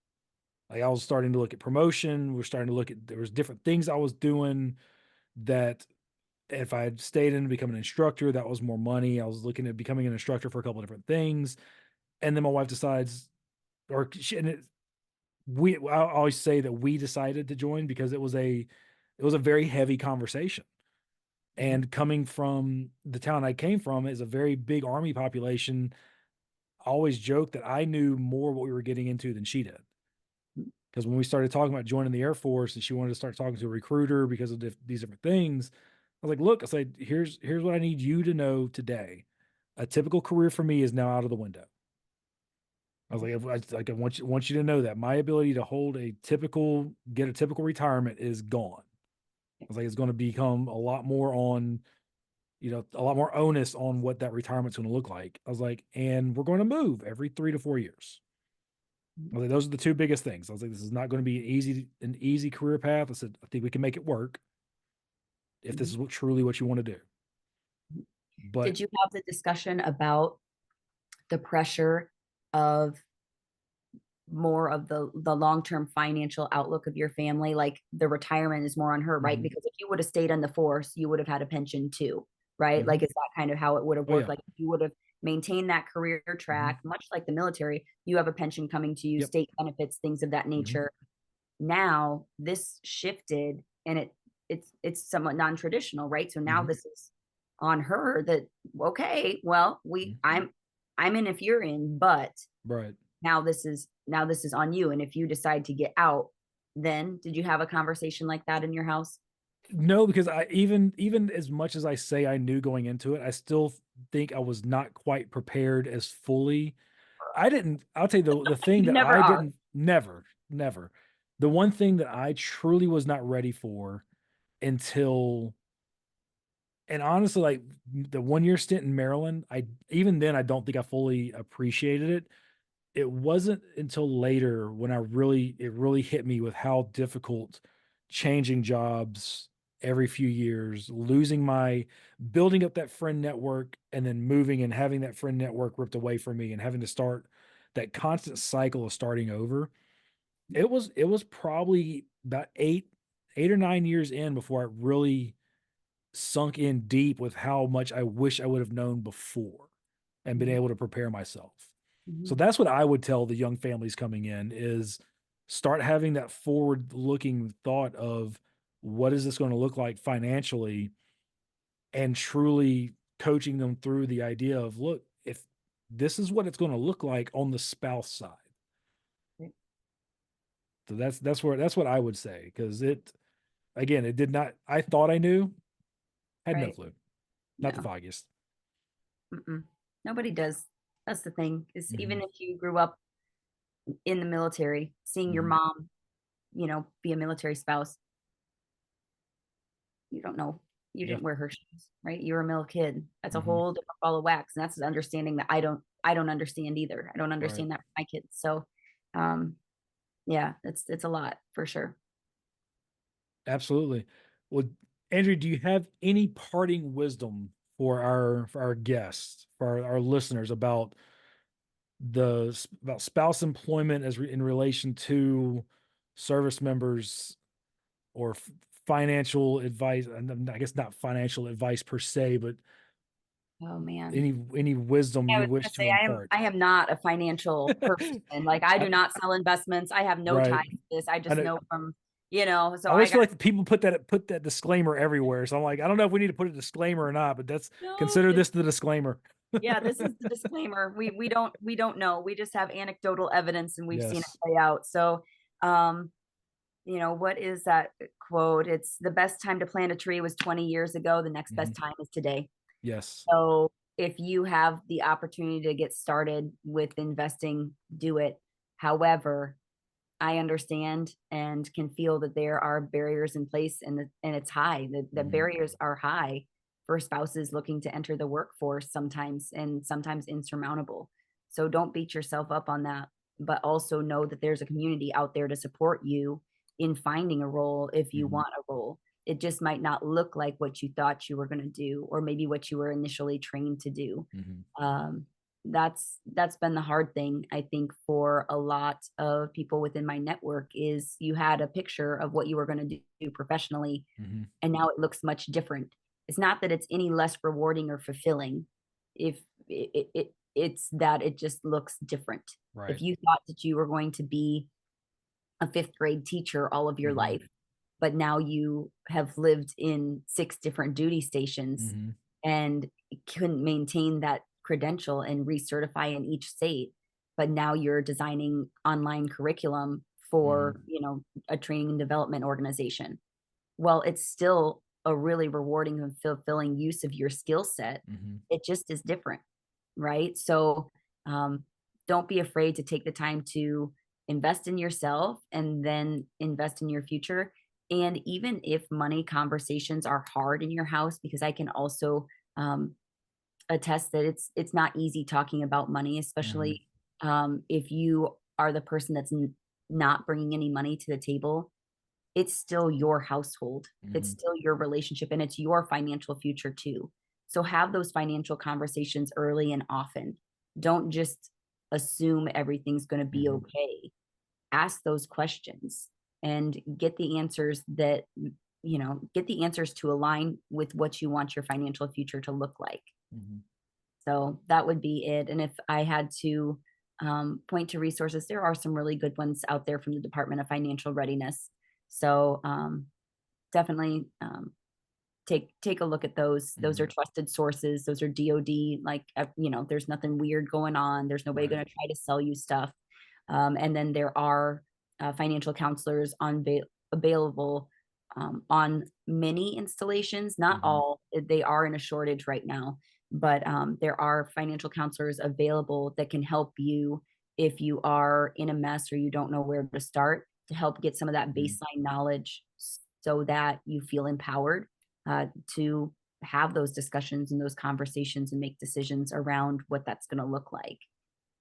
Like, I was starting to look at promotion, we're starting to look at there was different things I was doing that if I had stayed in to become an instructor, that was more money. I was looking at becoming an instructor for a couple of different things. And then my wife decides, or she, and it, I always say that we decided to join because it was a very heavy conversation. Mhm. And coming from the town I came from is a very big army population. I always joke that I knew more what we were getting into than she did. Because when we started talking about joining the Air Force and she wanted to start talking to a recruiter because of these different things, I was like, look, I said, here's what I need you to know today. A typical career for me is now out of the window. I was like, I want you to know that my ability to get a typical retirement is gone. I was like, it's going to become a lot more on, a lot more onus on what that retirement's going to look like. I was like, and we're going to move every 3 to 4 years. I was like, those are the two biggest things. I was like, this is not going to be an easy career path. I said, I think we can make it work if this Mhm. is truly what you want to do. But Did you have the discussion about the pressure of more of the long-term financial outlook of your family? Like, the retirement is more on her, right? mhm, Because if you would have stayed in the force, you would have had a pension too, right? Like, mhm. is that kind of how it would have Oh worked? yeah. Like, if you would have maintained that career Mhm. track, much like the military, you have a pension coming to you, Yep. state benefits, things of that Mhm. nature. Now this shifted, and it's somewhat non-traditional, right? So now Mhm. this is on her, that, okay, well, Mhm. I'm in if you're in, but Right. now this is on you. And if you decide to get out, then did you have a conversation like that in your house? No, because I even as much as I say I knew going into it, I still think I was not quite prepared as fully. I'll tell you the thing You that never I are. didn't never, never. The one thing that I truly was not ready for until And honestly, like the 1 year stint in Maryland, I even then I don't think I fully appreciated it. It wasn't until later when it really hit me with how difficult changing jobs every few years, losing my building up that friend network and then moving and having that friend network ripped away from me and having to start that constant cycle of starting over. It was probably about 8 or 9 years in before I really sunk in deep with how much I wish I would have known before and been Mhm, able to prepare myself. So mhm, that's what I would tell the young families coming in is start having that forward looking thought of what is this going to look like financially and truly coaching them through the idea of look, if this is what it's going to look like on the spouse side. right, So that's what I would say because it again, it did not I thought I knew, had no right. clue. Not the No, foggiest. mm-mm. Nobody does. That's the thing, is even Mhm. if you grew up in the military, seeing your Mhm. mom, be a military spouse, you don't know. You Yeah. didn't wear her shoes, right? You were a mill kid. That's a Mhm. whole different ball of wax, and that's an understanding that I don't understand either. I don't Right. understand that for my kids. So, um, yeah, it's a lot for sure. Absolutely. Well, Andrew, do you have any parting wisdom for our guests, for our listeners about about spouse employment in relation to service members or financial advice? And I guess not financial advice per se, but Oh man. any wisdom I you was wish gonna say to I impart? am not a financial person. Like I I, do not sell investments. I have no ties right. to this. I I just know. know so I I always got feel like people put that disclaimer everywhere. So I'm like, I don't know if we need to put a disclaimer or not, but that's no, consider this this the disclaimer. yeah, this is the disclaimer. We don't know. We just have anecdotal evidence and we've seen it Yes. play out. So um what is that quote? It's the best time to plant a tree was 20 years ago. The next best Mhm. time is today. Yes. So if you have the opportunity to get started with investing, do it. However, I understand and can feel that there are barriers in place and it's high. The Mhm. barriers are high for spouses looking to enter the workforce sometimes and sometimes insurmountable. So don't beat yourself up on that, but also know that there's a community out there to support you in finding a role if you Mhm. want a role. It just might not look like what you thought you were going to do or maybe what you were initially trained to do. Mhm. um, that's been the hard thing I think for a lot of people within my network is you had a picture of what you were going to do professionally Mhm. and now it looks much different. It's not that it's any less rewarding or fulfilling. If it's that it just looks different. If Right. you thought that you were going to be a fifth grade teacher all of your Mhm. life, but now you have lived in six different duty stations Mhm. and couldn't maintain that credential and recertify in each state, but now you're designing online curriculum Mhm. for a training and development organization. Well, it's still a really rewarding and fulfilling use of your skill set. Mhm. It just is different, right? So um, don't be afraid to take the time to invest in yourself and then invest in your future. And even if money conversations are hard in your house, because I can also um, attest that it's not easy talking about money, Mhm. especially if you are the person that's not bringing any money to the table. It's still your household. It's Mhm. still your relationship and it's your financial future too. So have those financial conversations early and often. Don't just assume everything's going to be Mhm. okay. Ask those questions and get the answers get the answers to align with what you want your financial future to look like. Mhm. So that would be it. And if I had to point to resources, there are some really good ones out there from the Department of Financial Readiness. So definitely take a look at those. Those Mhm. are trusted sources. Those are DoD. Like there's nothing weird going on. There's nobody Right. going to try to sell you stuff. And then there are financial counselors available on many installations. Not Mhm. all. They are in a shortage right now, but there are financial counselors available that can help you if you are in a mess or you don't know where to start to help get some of that Mhm. baseline knowledge so that you feel empowered to have those discussions and those conversations and make decisions around what that's going to look like.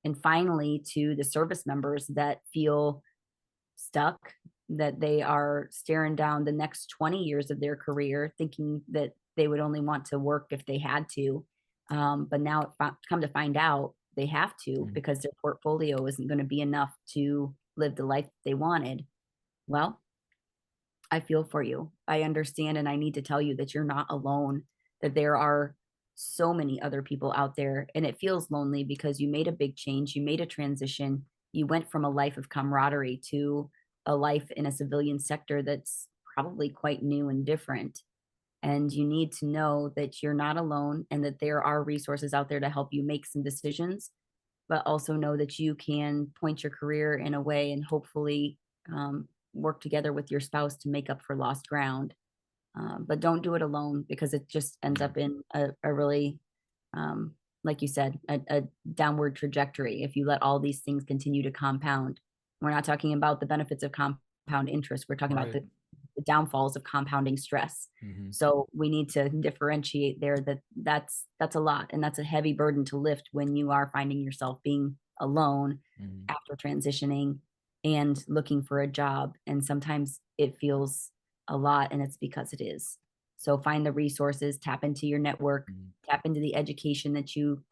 And finally, to the service members that feel stuck, that they are staring down the next 20 years of their career, thinking that they would only want to work if they had to. But now, come to find out, they have to Mhm. because their portfolio isn't going to be enough to live the life they wanted. Well, I feel for you. I understand, and I need to tell you that you're not alone, that there are so many other people out there, and it feels lonely because you made a big change, you made a transition, you went from a life of camaraderie to a life in a civilian sector that's probably quite new and different. And you need to know that you're not alone and that there are resources out there to help you make some decisions, but also know that you can point your career in a way and hopefully work together with your spouse to make up for lost ground. But don't do it alone because it just ends Mhm. up in a really, like you said, a downward trajectory if you let all these things continue to compound. We're not talking about the benefits of compound interest. We're talking about Right. the downfalls of compounding stress. Mhm. So we need to differentiate there that that's a lot and that's a heavy burden to lift when you are finding yourself being alone Mhm. after transitioning and looking for a job. And sometimes it feels a lot, and it's because it is. So find the resources, tap into your network, Mhm. tap into the education that you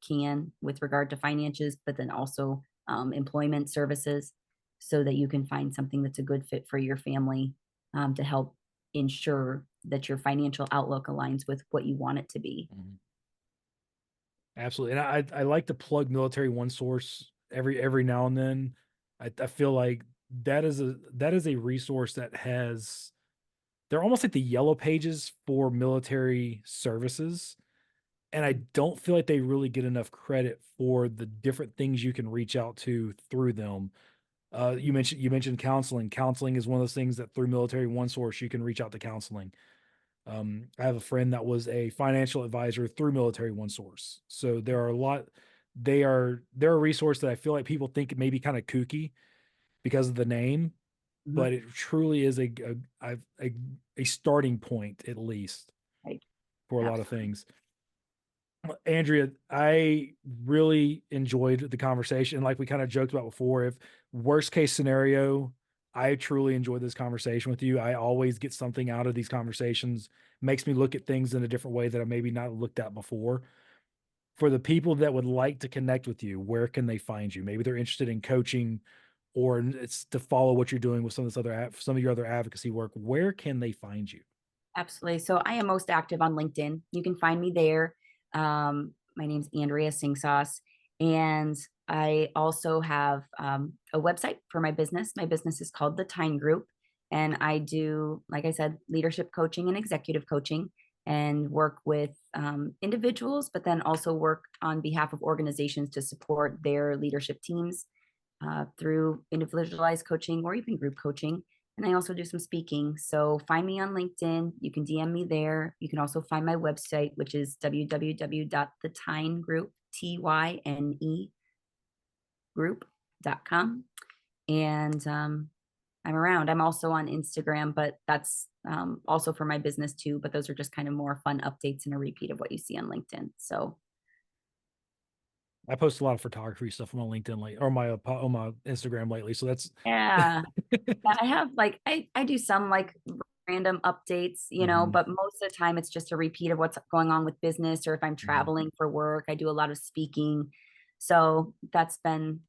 can with regard to finances, but then also employment services so that you can find something that's a good fit for your family to help ensure that your financial outlook aligns with what you want it to be. Mhm. Absolutely, and I like to plug Military One Source every now and then. I feel like that is a resource that has they're almost like the yellow pages for military services, and I don't feel like they really get enough credit for the different things you can reach out to through them. You mentioned counseling. Counseling is one of those things that through Military One Source you can reach out to counseling. I have a friend that was a financial advisor through Military One Source. So there are a lot. They're a resource that I feel like people think it may be kind of kooky because of the name, Mhm. but it truly is a starting point at least Right. for a lot of Absolutely. things. Andrea, I really enjoyed the conversation. Like we kind of joked about before, if worst case scenario, I truly enjoyed this conversation with you. I always get something out of these conversations, makes me look at things in a different way that I maybe not looked at before. For the people that would like to connect with you, where can they find you? Maybe they're interested in coaching or it's to follow what you're doing with some of your other advocacy work. Where can they find you? Absolutely. So I am most active on LinkedIn. You can find me there. My name's Andrea Singsaas, and I also have a website for my business. My business is called the Time Group, and I do, like I said, leadership coaching and executive coaching, and work with individuals, but then also work on behalf of organizations to support their leadership teams through individualized coaching or even group coaching. And I also do some speaking. So find me on LinkedIn. You can DM me there. You can also find my website, which is www.tynegroup, TYNE group.com. And I'm around. I'm also on Instagram, but that's also for my business too. But those are just kind of more fun updates and a repeat of what you see on LinkedIn. So I post a lot of photography stuff on my LinkedIn or on my Instagram lately. So that's yeah, yeah, I have like I do some like random updates, Mhm, but most of the time it's just a repeat of what's going on with business or if I'm mhm. traveling for work, I do a lot of speaking. So that's been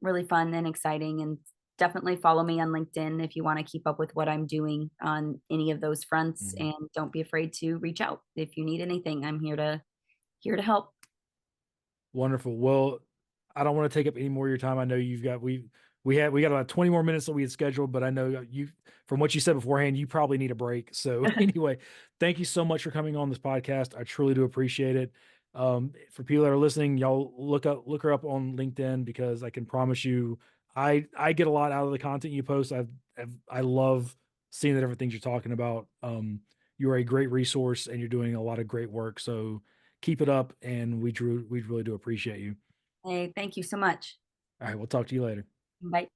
really fun and exciting and definitely follow me on LinkedIn if you want to keep up with what I'm doing on any of those fronts Mhm. and don't be afraid to reach out if you need anything. I'm here to help. Wonderful. Well, I don't wanna take up any more of your time. I know we got about 20 more minutes that we had scheduled, but I know you from what you said beforehand, you probably need a break. So, anyway, thank you so much for coming on this podcast. I truly do appreciate it. For people that are listening, y'all look her up on LinkedIn because I can promise you I get a lot out of the content you post. I love seeing the different things you're talking about. You're a great resource and you're doing a lot of great work. So keep it up, and we really do appreciate you. Hey, thank you so much. All right, we'll talk to you later. Bye.